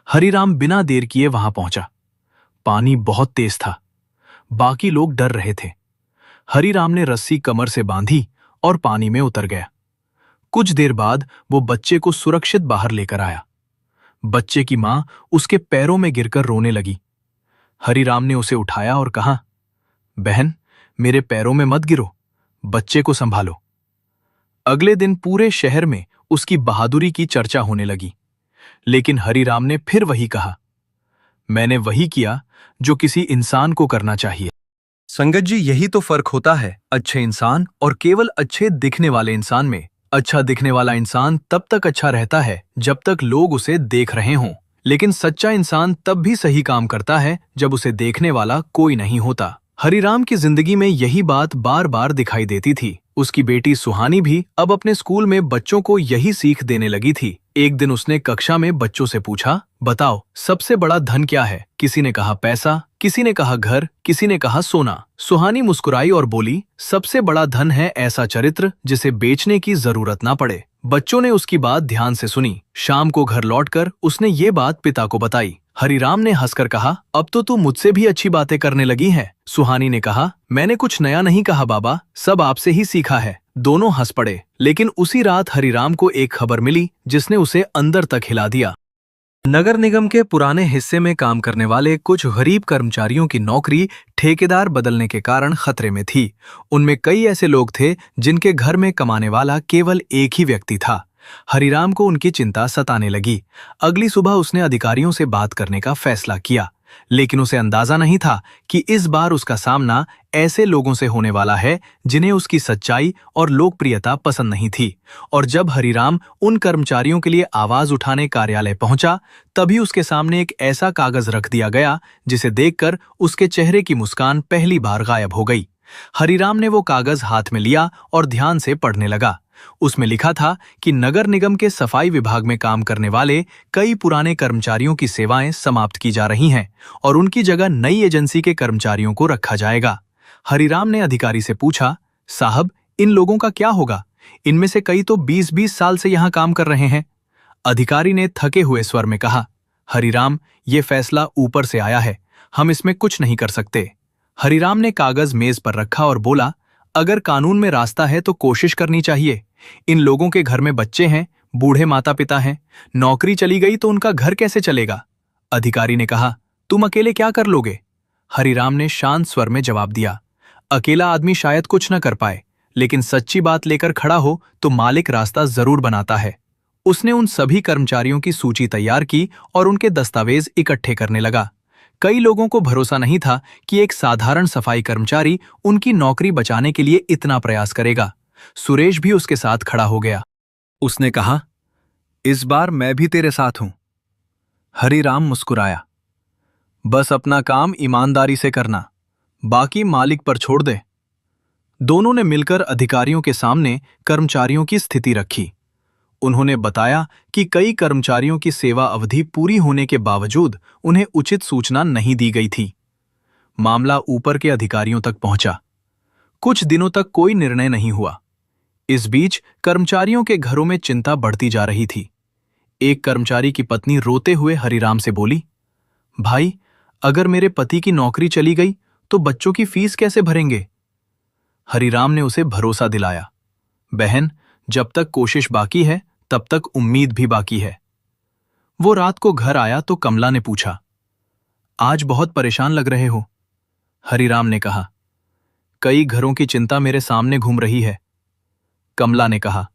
हरिराम बिना देर किए वहां पहुंचा। पानी बहुत तेज था। बाकी लोग डर रहे थे। हरिराम ने रस्सी कमर से बांधी और पानी में उतर गया। कुछ देर बाद वो बच्चे को सुरक्षित बाहर लेकर आया। बच्चे की मां उसके पैरों में गिरकर रोने लगी। हरिराम ने उसे उठाया और कहा, बहन, मेरे पैरों में मत गिरो, बच्चे को संभालो। अगले दिन पूरे शहर में उसकी बहादुरी की चर्चा होने लगी। लेकिन हरिराम ने फिर वही कहा, मैंने वही किया जो किसी इंसान को करना चाहिए। संगत जी, यही तो फर्क होता है अच्छे इंसान और केवल अच्छे दिखने वाले इंसान में। अच्छा दिखने वाला इंसान तब तक अच्छा रहता है जब तक लोग उसे देख रहे हों, लेकिन सच्चा इंसान तब भी सही काम करता है जब उसे देखने वाला कोई नहीं होता। हरिराम की जिंदगी में यही बात बार बार दिखाई देती थी। उसकी बेटी सुहानी भी अब अपने स्कूल में बच्चों को यही सीख देने लगी थी। एक दिन उसने कक्षा में बच्चों से पूछा, बताओ सबसे बड़ा धन क्या है? किसी ने कहा पैसा, किसी ने कहा घर, किसी ने कहा सोना। सुहानी मुस्कुराई और बोली, सबसे बड़ा धन है ऐसा चरित्र जिसे बेचने की जरूरत ना पड़े। बच्चों ने उसकी बात ध्यान से सुनी। शाम को घर लौटकर उसने ये बात पिता को बताई। हरिराम ने हंसकर कहा, अब तो तू मुझसे भी अच्छी बातें करने लगी है। सुहानी ने कहा, मैंने कुछ नया नहीं कहा बाबा, सब आपसे ही सीखा है। दोनों हंस पड़े। लेकिन उसी रात हरिराम को एक खबर मिली जिसने उसे अंदर तक हिला दिया। नगर निगम के पुराने हिस्से में काम करने वाले कुछ गरीब कर्मचारियों की नौकरी ठेकेदार बदलने के कारण खतरे में थी। उनमें कई ऐसे लोग थे जिनके घर में कमाने वाला केवल एक ही व्यक्ति था। हरिराम को उनकी चिंता सताने लगी। अगली सुबह उसने अधिकारियों से बात करने का फैसला किया, लेकिन उसे अंदाजा नहीं था कि इस बार उसका सामना ऐसे लोगों से होने वाला है जिन्हें उसकी सच्चाई और लोकप्रियता पसंद नहीं थी। और जब हरिराम उन कर्मचारियों के लिए आवाज उठाने कार्यालय पहुंचा, तभी उसके सामने एक ऐसा कागज रख दिया गया जिसे देखकर उसके चेहरे की मुस्कान पहली बार गायब हो गई। हरिराम ने वो कागज हाथ में लिया और ध्यान से पढ़ने लगा। उसमें लिखा था कि नगर निगम के सफाई विभाग में काम करने वाले कई पुराने कर्मचारियों की सेवाएं समाप्त की जा रही हैं और उनकी जगह नई एजेंसी के कर्मचारियों को रखा जाएगा। हरिराम ने अधिकारी से पूछा, साहब, इन लोगों का क्या होगा? इनमें से कई तो 20-20 साल से यहां काम कर रहे हैं। अधिकारी ने थके हुए स्वर में कहा, हरिराम, ये फैसला ऊपर से आया है, हम इसमें कुछ नहीं कर सकते। हरिराम ने कागज मेज पर रखा और बोला, अगर कानून में रास्ता है तो कोशिश करनी चाहिए। इन लोगों के घर में बच्चे हैं, बूढ़े माता पिता हैं, नौकरी चली गई तो उनका घर कैसे चलेगा? अधिकारी ने कहा, तुम अकेले क्या कर लोगे? हरिराम ने शांत स्वर में जवाब दिया, अकेला आदमी शायद कुछ न कर पाए, लेकिन सच्ची बात लेकर खड़ा हो तो मालिक रास्ता जरूर बनाता है। उसने उन सभी कर्मचारियों की सूची तैयार की और उनके दस्तावेज इकट्ठे करने लगा। कई लोगों को भरोसा नहीं था कि एक साधारण सफाई कर्मचारी उनकी नौकरी बचाने के लिए इतना प्रयास करेगा। सुरेश भी उसके साथ खड़ा हो गया। उसने कहा, इस बार मैं भी तेरे साथ हूं। हरिराम मुस्कुराया, बस अपना काम ईमानदारी से करना, बाकी मालिक पर छोड़ दे। दोनों ने मिलकर अधिकारियों के सामने कर्मचारियों की स्थिति रखी। उन्होंने बताया कि कई कर्मचारियों की सेवा अवधि पूरी होने के बावजूद उन्हें उचित सूचना नहीं दी गई थी। मामला ऊपर के अधिकारियों तक पहुंचा। कुछ दिनों तक कोई निर्णय नहीं हुआ। इस बीच कर्मचारियों के घरों में चिंता बढ़ती जा रही थी। एक कर्मचारी की पत्नी रोते हुए हरिराम से बोली, भाई, अगर मेरे पति की नौकरी चली गई तो बच्चों की फीस कैसे भरेंगे? हरिराम ने उसे भरोसा दिलाया, बहन, जब तक कोशिश बाकी है तब तक उम्मीद भी बाकी है। वो रात को घर आया तो कमला ने पूछा, आज बहुत परेशान लग रहे हो? हरिराम ने कहा, कई घरों की चिंता मेरे सामने घूम रही है। कमला ने कहा,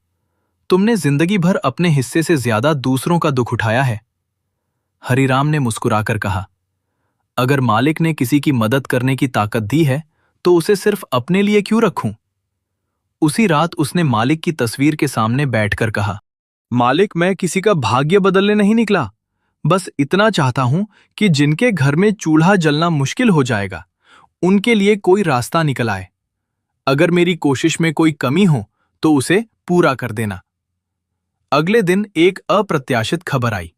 तुमने जिंदगी भर अपने हिस्से से ज्यादा दूसरों का दुख उठाया है। हरिराम ने मुस्कुराकर कहा, अगर मालिक ने किसी की मदद करने की ताकत दी है तो उसे सिर्फ अपने लिए क्यों रखूं? उसी रात उसने मालिक की तस्वीर के सामने बैठकर कहा, मालिक, मैं किसी का भाग्य बदलने नहीं निकला, बस इतना चाहता हूं कि जिनके घर में चूल्हा जलना मुश्किल हो जाएगा उनके लिए कोई रास्ता निकल आए। अगर मेरी कोशिश में कोई कमी हो तो उसे पूरा कर देना। अगले दिन एक अप्रत्याशित खबर आई।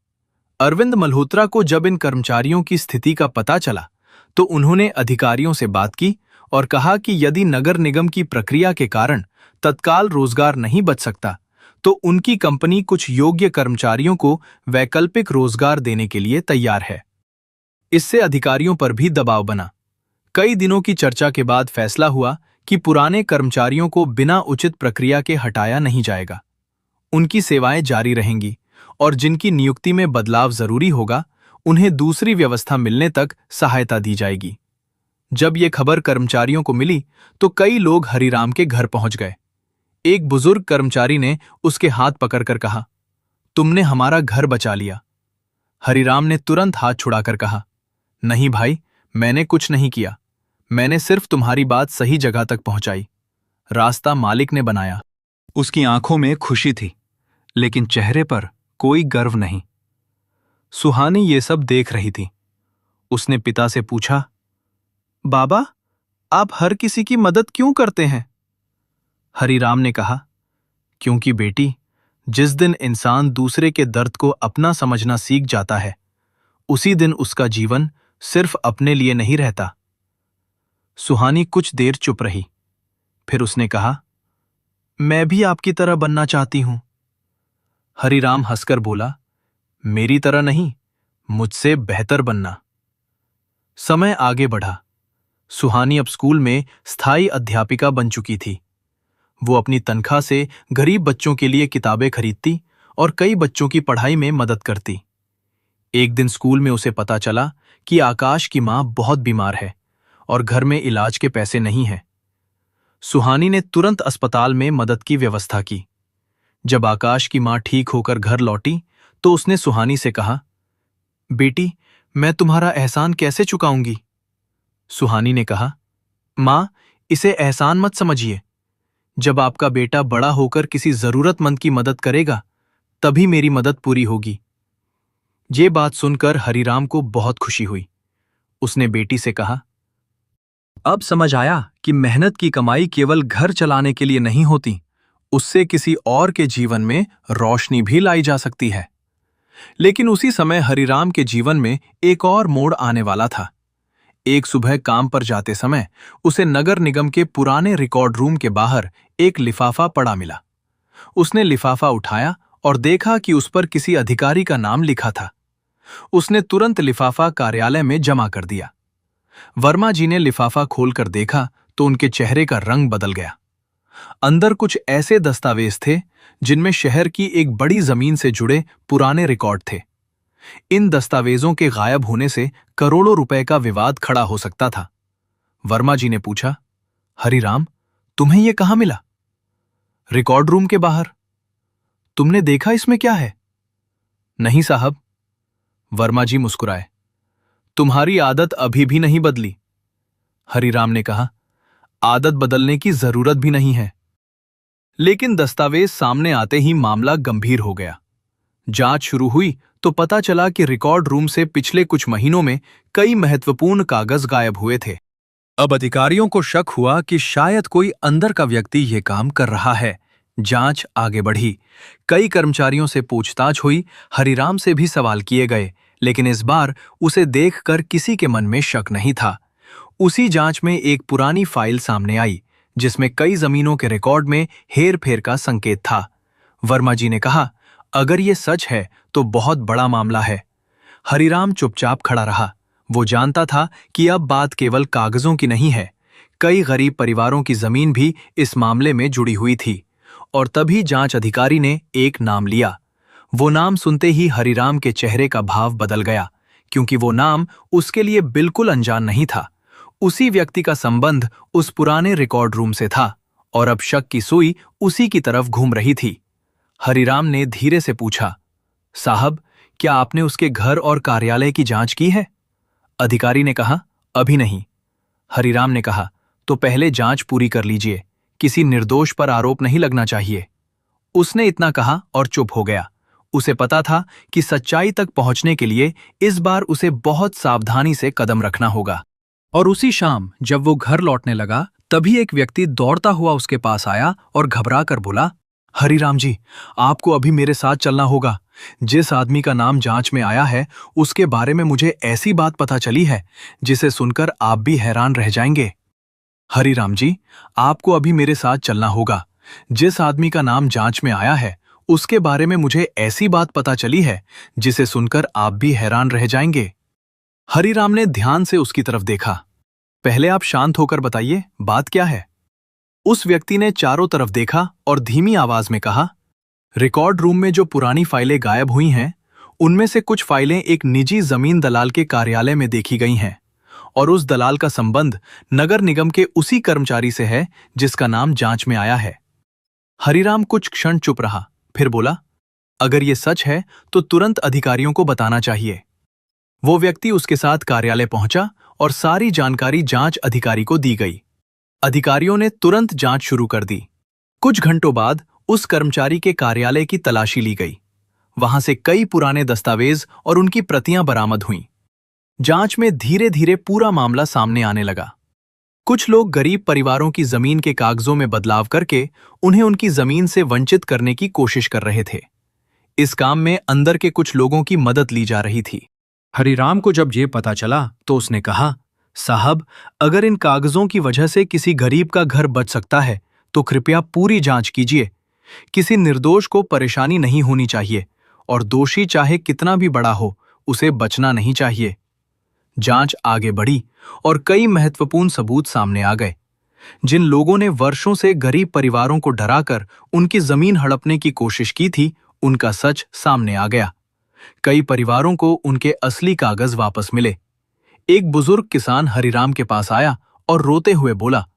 अरविंद मल्होत्रा को जब इन कर्मचारियों की स्थिति का पता चला तो उन्होंने अधिकारियों से बात की और कहा कि यदि नगर निगम की प्रक्रिया के कारण तत्काल रोजगार नहीं बच सकता तो उनकी कंपनी कुछ योग्य कर्मचारियों को वैकल्पिक रोजगार देने के लिए तैयार है। इससे अधिकारियों पर भी दबाव बना। कई दिनों की चर्चा के बाद फैसला हुआ कि पुराने कर्मचारियों को बिना उचित प्रक्रिया के हटाया नहीं जाएगा। उनकी सेवाएं जारी रहेंगी और जिनकी नियुक्ति में बदलाव जरूरी होगा उन्हें दूसरी व्यवस्था मिलने तक सहायता दी जाएगी। जब ये खबर कर्मचारियों को मिली तो कई लोग हरिराम के घर पहुंच गए। एक बुजुर्ग कर्मचारी ने उसके हाथ पकड़कर कहा, तुमने हमारा घर बचा लिया। हरिराम ने तुरंत हाथ छुड़ाकर कहा, नहीं भाई, मैंने कुछ नहीं किया, मैंने सिर्फ तुम्हारी बात सही जगह तक पहुंचाई। रास्ता मालिक ने बनाया। उसकी आंखों में खुशी थी, लेकिन चेहरे पर कोई गर्व नहीं। सुहानी ये सब देख रही थी। उसने पिता से पूछा, बाबा, आप हर किसी की मदद क्यों करते हैं? हरिराम ने कहा, क्योंकि बेटी, जिस दिन इंसान दूसरे के दर्द को अपना समझना सीख जाता है उसी दिन उसका जीवन सिर्फ अपने लिए नहीं रहता। सुहानी कुछ देर चुप रही। फिर उसने कहा, मैं भी आपकी तरह बनना चाहती हूं। हरिराम हंसकर बोला, मेरी तरह नहीं, मुझसे बेहतर बनना। समय आगे बढ़ा। सुहानी अब स्कूल में स्थायी अध्यापिका बन चुकी थी। वो अपनी तनख्वाह से गरीब बच्चों के लिए किताबें खरीदती और कई बच्चों की पढ़ाई में मदद करती। एक दिन स्कूल में उसे पता चला कि आकाश की मां बहुत बीमार है और घर में इलाज के पैसे नहीं हैं। सुहानी ने तुरंत अस्पताल में मदद की व्यवस्था की। जब आकाश की मां ठीक होकर घर लौटी तो उसने सुहानी से कहा, बेटी, मैं तुम्हारा एहसान कैसे चुकाऊंगी? सुहानी ने कहा, मां, इसे एहसान मत समझिए। जब आपका बेटा बड़ा होकर किसी जरूरतमंद की मदद करेगा तभी मेरी मदद पूरी होगी। ये बात सुनकर हरिराम को बहुत खुशी हुई। उसने बेटी से कहा, अब समझ आया कि मेहनत की कमाई केवल घर चलाने के लिए नहीं होती, उससे किसी और के जीवन में रोशनी भी लाई जा सकती है। लेकिन उसी समय हरिराम के जीवन में एक और मोड़ आने वाला था। एक सुबह काम पर जाते समय उसे नगर निगम के पुराने रिकॉर्ड रूम के बाहर एक लिफाफा पड़ा मिला। उसने लिफाफा उठाया और देखा कि उस पर किसी अधिकारी का नाम लिखा था। उसने तुरंत लिफाफा कार्यालय में जमा कर दिया। वर्मा जी ने लिफाफा खोलकर देखा तो उनके चेहरे का रंग बदल गया। अंदर कुछ ऐसे दस्तावेज थे जिनमें शहर की एक बड़ी जमीन से जुड़े पुराने रिकॉर्ड थे। इन दस्तावेजों के गायब होने से करोड़ों रुपए का विवाद खड़ा हो सकता था। वर्मा जी ने पूछा, हरिराम, तुम्हें यह कहां मिला? रिकॉर्ड रूम के बाहर। तुमने देखा इसमें क्या है? नहीं साहब। वर्मा जी मुस्कुराए। तुम्हारी आदत अभी भी नहीं बदली। हरिराम ने कहा, आदत बदलने की जरूरत भी नहीं है। लेकिन दस्तावेज सामने आते ही मामला गंभीर हो गया। जांच शुरू हुई तो पता चला कि रिकॉर्ड रूम से पिछले कुछ महीनों में कई महत्वपूर्ण कागज गायब हुए थे। अब अधिकारियों को शक हुआ कि शायद कोई अंदर का व्यक्ति ये काम कर रहा है, जांच आगे बढ़ी। कई कर्मचारियों से पूछताछ हुई, हरिराम से भी सवाल किए गए, लेकिन इस बार उसे देखकर किसी के मन में शक नहीं था। उसी जांच में एक पुरानी फाइल सामने आई, जिसमें कई जमीनों के रिकॉर्ड में हेर-फेर का संकेत था। वर्मा जी ने कहा, अगर ये सच है तो बहुत बड़ा मामला है। हरिराम चुपचाप खड़ा रहा। वो जानता था कि अब बात केवल कागजों की नहीं है, कई गरीब परिवारों की जमीन भी इस मामले में जुड़ी हुई थी। और तभी जांच अधिकारी ने एक नाम लिया। वो नाम सुनते ही हरिराम के चेहरे का भाव बदल गया, क्योंकि वो नाम उसके लिए बिल्कुल अनजान नहीं था। उसी व्यक्ति का संबंध उस पुराने रिकॉर्ड रूम से था और अब शक की सुई उसी की तरफ घूम रही थी। हरिराम ने धीरे से पूछा, साहब, क्या आपने उसके घर और कार्यालय की जांच की है? अधिकारी ने कहा, अभी नहीं। हरिराम ने कहा, तो पहले जांच पूरी कर लीजिए, किसी निर्दोष पर आरोप नहीं लगना चाहिए। उसने इतना कहा और चुप हो गया। उसे पता था कि सच्चाई तक पहुंचने के लिए इस बार उसे बहुत सावधानी से कदम रखना होगा। और उसी शाम जब वो घर लौटने लगा, तभी एक व्यक्ति दौड़ता हुआ उसके पास आया और घबरा कर बोला, हरिराम जी, आपको अभी मेरे साथ चलना होगा। जिस आदमी का नाम जांच में आया है, उसके बारे में मुझे ऐसी बात पता चली है जिसे सुनकर आप भी हैरान रह जाएंगे। हरिराम जी, आपको अभी मेरे साथ चलना होगा। जिस आदमी का नाम जांच में आया है, उसके बारे में मुझे ऐसी बात पता चली है जिसे सुनकर आप भी हैरान रह जाएंगे। हरिराम ने ध्यान से उसकी तरफ देखा। पहले आप शांत होकर बताइए, बात क्या है? उस व्यक्ति ने चारों तरफ देखा और धीमी आवाज में कहा, रिकॉर्ड रूम में जो पुरानी फाइलें गायब हुई हैं, उनमें से कुछ फाइलें एक निजी जमीन दलाल के कार्यालय में देखी गई हैं और उस दलाल का संबंध नगर निगम के उसी कर्मचारी से है जिसका नाम जांच में आया है। हरिराम कुछ क्षण चुप रहा, फिर बोला, अगर ये सच है तो तुरंत अधिकारियों को बताना चाहिए। वो व्यक्ति उसके साथ कार्यालय पहुंचा और सारी जानकारी जांच अधिकारी को दी गई। अधिकारियों ने तुरंत जांच शुरू कर दी। कुछ घंटों बाद उस कर्मचारी के कार्यालय की तलाशी ली गई। वहां से कई पुराने दस्तावेज और उनकी प्रतियां बरामद हुईं। जांच में धीरे धीरे पूरा मामला सामने आने लगा। कुछ लोग गरीब परिवारों की जमीन के कागजों में बदलाव करके उन्हें उनकी जमीन से वंचित करने की कोशिश कर रहे थे। इस काम में अंदर के कुछ लोगों की मदद ली जा रही थी। हरिराम को जब ये पता चला तो उसने कहा, साहब, अगर इन कागजों की वजह से किसी गरीब का घर बच सकता है तो कृपया पूरी जांच कीजिए। किसी निर्दोष को परेशानी नहीं होनी चाहिए और दोषी चाहे कितना भी बड़ा हो, उसे बचना नहीं चाहिए। जांच आगे बढ़ी और कई महत्वपूर्ण सबूत सामने आ गए। जिन लोगों ने वर्षों से गरीब परिवारों को डराकर उनकी जमीन हड़पने की कोशिश की थी, उनका सच सामने आ गया। कई परिवारों को उनके असली कागज वापस मिले। एक बुजुर्ग किसान हरिराम के पास आया और रोते हुए बोला,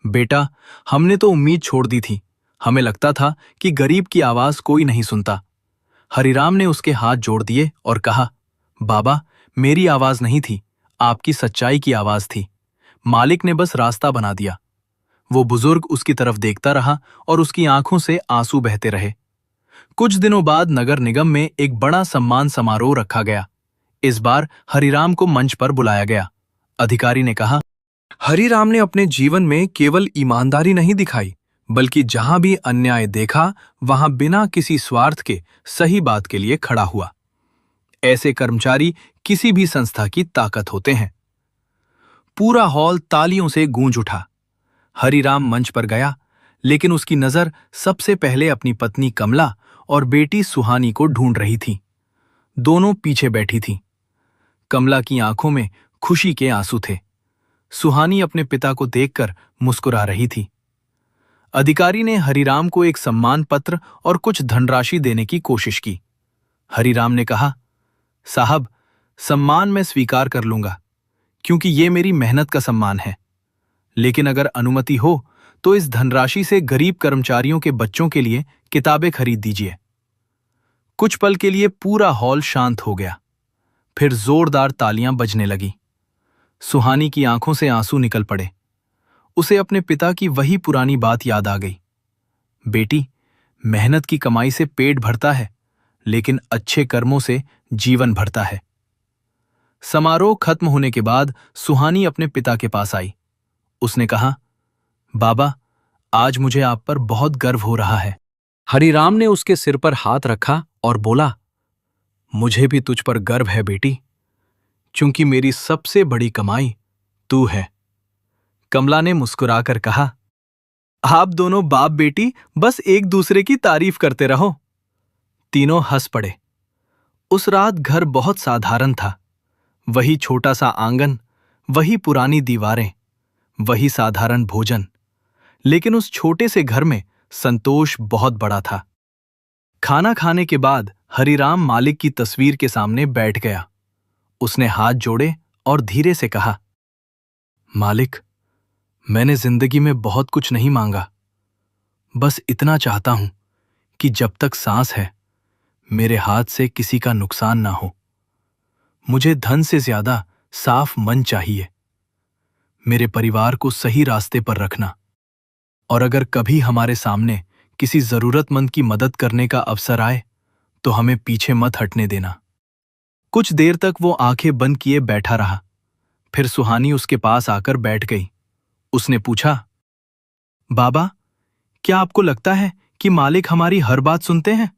बेटा, हमने तो उम्मीद छोड़ दी थी। हमें लगता था कि गरीब की आवाज कोई नहीं सुनता। हरिराम ने उसके हाथ जोड़ दिए और कहा, बाबा, मेरी आवाज नहीं थी, आपकी सच्चाई की आवाज थी। मालिक ने बस रास्ता बना दिया। वो बुजुर्ग उसकी तरफ देखता रहा और उसकी आंखों से आंसू बहते रहे। कुछ दिनों बाद नगर निगम में एक बड़ा सम्मान समारोह रखा गया। इस बार हरिराम को मंच पर बुलाया गया। अधिकारी ने कहा, हरिराम ने अपने जीवन में केवल ईमानदारी नहीं दिखाई, बल्कि जहां भी अन्याय देखा वहां बिना किसी स्वार्थ के सही बात के लिए खड़ा हुआ। ऐसे कर्मचारी किसी भी संस्था की ताकत होते हैं। पूरा हॉल तालियों से गूंज उठा। हरिराम मंच पर गया, लेकिन उसकी नजर सबसे पहले अपनी पत्नी कमला और बेटी सुहानी को ढूंढ रही थी। दोनों पीछे बैठी थीं। कमला की आंखों में खुशी के आंसू थे। सुहानी अपने पिता को देखकर मुस्कुरा रही थी। अधिकारी ने हरिराम को एक सम्मान पत्र और कुछ धनराशि देने की कोशिश की। हरिराम ने कहा, साहब, सम्मान मैं स्वीकार कर लूंगा, क्योंकि ये मेरी मेहनत का सम्मान है। लेकिन अगर अनुमति हो तो इस धनराशि से गरीब कर्मचारियों के बच्चों के लिए किताबें खरीद दीजिए। कुछ पल के लिए पूरा हॉल शांत हो गया। फिर जोरदार तालियां बजने लगी। सुहानी की आंखों से आंसू निकल पड़े। उसे अपने पिता की वही पुरानी बात याद आ गई। बेटी, मेहनत की कमाई से पेट भरता है, लेकिन अच्छे कर्मों से जीवन भरता है। समारोह खत्म होने के बाद सुहानी अपने पिता के पास आई। उसने कहा, बाबा, आज मुझे आप पर बहुत गर्व हो रहा है। हरिराम ने उसके सिर पर हाथ रखा और बोला, मुझे भी तुझ पर गर्व है बेटी, क्योंकि मेरी सबसे बड़ी कमाई तू है। कमला ने मुस्कुराकर कहा, आप दोनों बाप बेटी बस एक दूसरे की तारीफ करते रहो। तीनों हंस पड़े। उस रात घर बहुत साधारण था। वही छोटा सा आंगन, वही पुरानी दीवारें, वही साधारण भोजन, लेकिन उस छोटे से घर में संतोष बहुत बड़ा था। खाना खाने के बाद हरिराम मालिक की तस्वीर के सामने बैठ गया। उसने हाथ जोड़े और धीरे से कहा, मालिक, मैंने जिंदगी में बहुत कुछ नहीं मांगा। बस इतना चाहता हूं कि जब तक सांस है मेरे हाथ से किसी का नुकसान ना हो। मुझे धन से ज्यादा साफ मन चाहिए। मेरे परिवार को सही रास्ते पर रखना, और अगर कभी हमारे सामने किसी जरूरतमंद की मदद करने का अवसर आए तो हमें पीछे मत हटने देना। कुछ देर तक वो आंखें बंद किए बैठा रहा। फिर सुहानी उसके पास आकर बैठ गई। उसने पूछा, बाबा, क्या आपको लगता है कि मालिक हमारी हर बात सुनते हैं?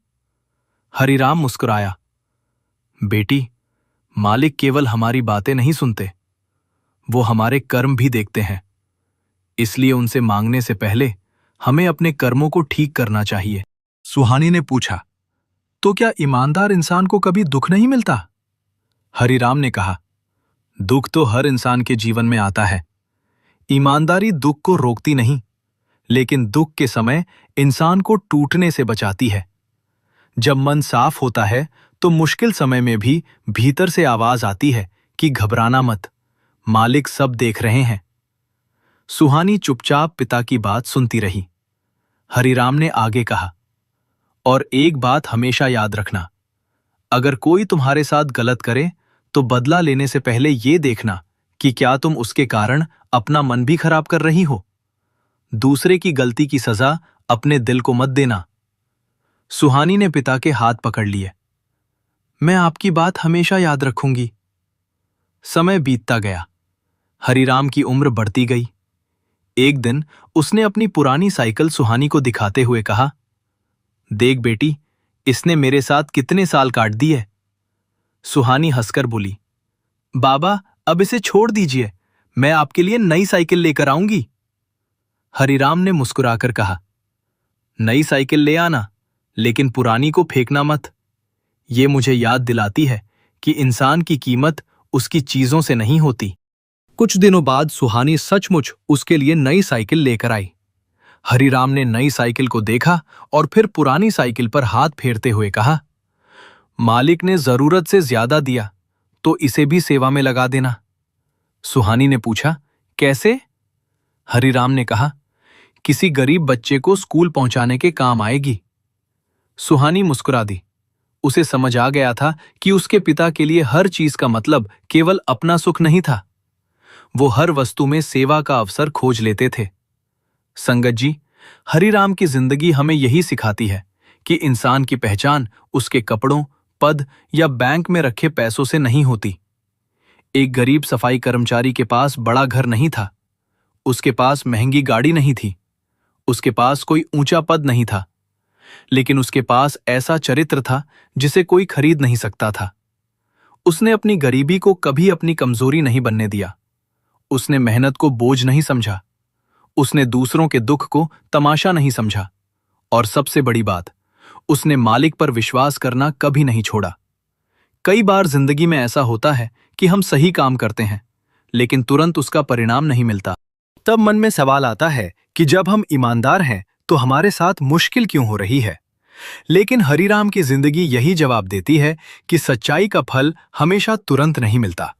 हरिराम मुस्कुराया, बेटी, मालिक केवल हमारी बातें नहीं सुनते, वो हमारे कर्म भी देखते हैं। इसलिए उनसे मांगने से पहले हमें अपने कर्मों को ठीक करना चाहिए। सुहानी ने पूछा, तो क्या ईमानदार इंसान को कभी दुख नहीं मिलता? हरिराम ने कहा, दुख तो हर इंसान के जीवन में आता है। ईमानदारी दुख को रोकती नहीं, लेकिन दुख के समय इंसान को टूटने से बचाती है। जब मन साफ होता है तो मुश्किल समय में भी भीतर से आवाज आती है कि घबराना मत, मालिक सब देख रहे हैं। सुहानी चुपचाप पिता की बात सुनती रही। हरिराम ने आगे कहा, और एक बात हमेशा याद रखना, अगर कोई तुम्हारे साथ गलत करे तो बदला लेने से पहले ये देखना कि क्या तुम उसके कारण अपना मन भी खराब कर रही हो। दूसरे की गलती की सजा अपने दिल को मत देना। सुहानी ने पिता के हाथ पकड़ लिए। मैं आपकी बात हमेशा याद रखूंगी। समय बीतता गया। हरिराम की उम्र बढ़ती गई। एक दिन उसने अपनी पुरानी साइकिल सुहानी को दिखाते हुए कहा, देख बेटी, इसने मेरे साथ कितने साल काट दिए। सुहानी हंसकर बोली, बाबा, अब इसे छोड़ दीजिए, मैं आपके लिए नई साइकिल लेकर आऊंगी। हरिराम ने मुस्कुराकर कहा, नई साइकिल ले आना, लेकिन पुरानी को फेंकना मत। ये मुझे याद दिलाती है कि इंसान की कीमत उसकी चीजों से नहीं होती। कुछ दिनों बाद सुहानी सचमुच उसके लिए नई साइकिल लेकर आई। हरिराम ने नई साइकिल को देखा और फिर पुरानी साइकिल पर हाथ फेरते हुए कहा, मालिक ने जरूरत से ज्यादा दिया, तो इसे भी सेवा में लगा देना। सुहानी ने पूछा, कैसे? हरिराम ने कहा, किसी गरीब बच्चे को स्कूल पहुंचाने के काम आएगी। सुहानी मुस्कुरा दी। उसे समझ आ गया था कि उसके पिता के लिए हर चीज का मतलब केवल अपना सुख नहीं था। वो हर वस्तु में सेवा का अवसर खोज लेते थे। संगत जी, हरिराम की जिंदगी हमें यही सिखाती है कि इंसान की पहचान उसके कपड़ों, पद या बैंक में रखे पैसों से नहीं होती। एक गरीब सफाई कर्मचारी के पास बड़ा घर नहीं था, उसके पास महंगी गाड़ी नहीं थी, उसके पास कोई ऊंचा पद नहीं था, लेकिन उसके पास ऐसा चरित्र था जिसे कोई खरीद नहीं सकता था। उसने अपनी गरीबी को कभी अपनी कमजोरी नहीं बनने दिया। उसने मेहनत को बोझ नहीं समझा। उसने दूसरों के दुख को तमाशा नहीं समझा। और सबसे बड़ी बात, उसने मालिक पर विश्वास करना कभी नहीं छोड़ा। कई बार जिंदगी में ऐसा होता है कि हम सही काम करते हैं, लेकिन तुरंत उसका परिणाम नहीं मिलता। तब मन में सवाल आता है कि जब हम ईमानदार हैं तो हमारे साथ मुश्किल क्यों हो रही है। लेकिन हरिराम की जिंदगी यही जवाब देती है कि सच्चाई का फल हमेशा तुरंत नहीं मिलता।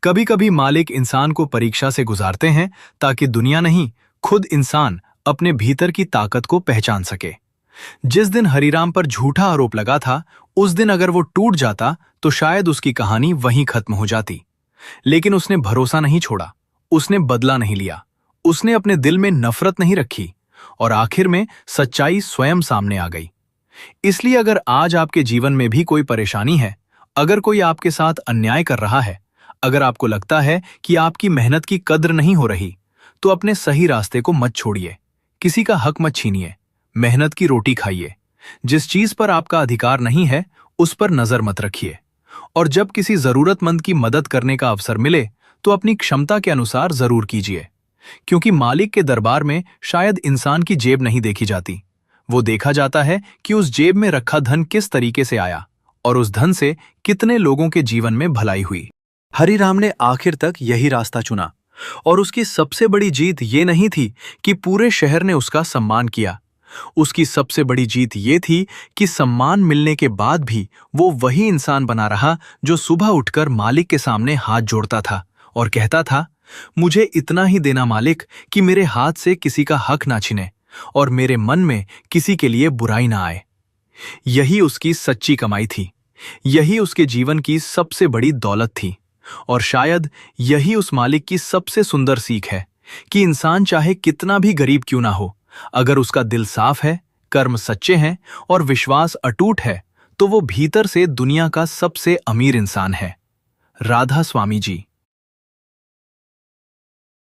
कभी कभी मालिक इंसान को परीक्षा से गुजारते हैं ताकि दुनिया नहीं, खुद इंसान अपने भीतर की ताकत को पहचान सके। जिस दिन हरिराम पर झूठा आरोप लगा था, उस दिन अगर वो टूट जाता तो शायद उसकी कहानी वहीं खत्म हो जाती। लेकिन उसने भरोसा नहीं छोड़ा, उसने बदला नहीं लिया, उसने अपने दिल में नफरत नहीं रखी, और आखिर में सच्चाई स्वयं सामने आ गई। इसलिए अगर आज आपके जीवन में भी कोई परेशानी है, अगर कोई आपके साथ अन्याय कर रहा है, अगर आपको लगता है कि आपकी मेहनत की कद्र नहीं हो रही, तो अपने सही रास्ते को मत छोड़िए। किसी का हक मत छीनिए, मेहनत की रोटी खाइए, जिस चीज पर आपका अधिकार नहीं है उस पर नजर मत रखिए, और जब किसी जरूरतमंद की मदद करने का अवसर मिले तो अपनी क्षमता के अनुसार जरूर कीजिए, क्योंकि मालिक के दरबार में शायद इंसान की जेब नहीं देखी जाती, वो देखा जाता है कि उस जेब में रखा धन किस तरीके से आया और उस धन से कितने लोगों के जीवन में भलाई हुई। हरिराम ने आखिर तक यही रास्ता चुना, और उसकी सबसे बड़ी जीत ये नहीं थी कि पूरे शहर ने उसका सम्मान किया। उसकी सबसे बड़ी जीत ये थी कि सम्मान मिलने के बाद भी वो वही इंसान बना रहा जो सुबह उठकर मालिक के सामने हाथ जोड़ता था और कहता था, मुझे इतना ही देना मालिक कि मेरे हाथ से किसी का हक ना छिने और मेरे मन में किसी के लिए बुराई ना आए। यही उसकी सच्ची कमाई थी, यही उसके जीवन की सबसे बड़ी दौलत थी, और शायद यही उस मालिक की सबसे सुंदर सीख है कि इंसान चाहे कितना भी गरीब क्यों ना हो, अगर उसका दिल साफ है, कर्म सच्चे हैं और विश्वास अटूट है, तो वो भीतर से दुनिया का सबसे अमीर इंसान है। राधा स्वामी जी।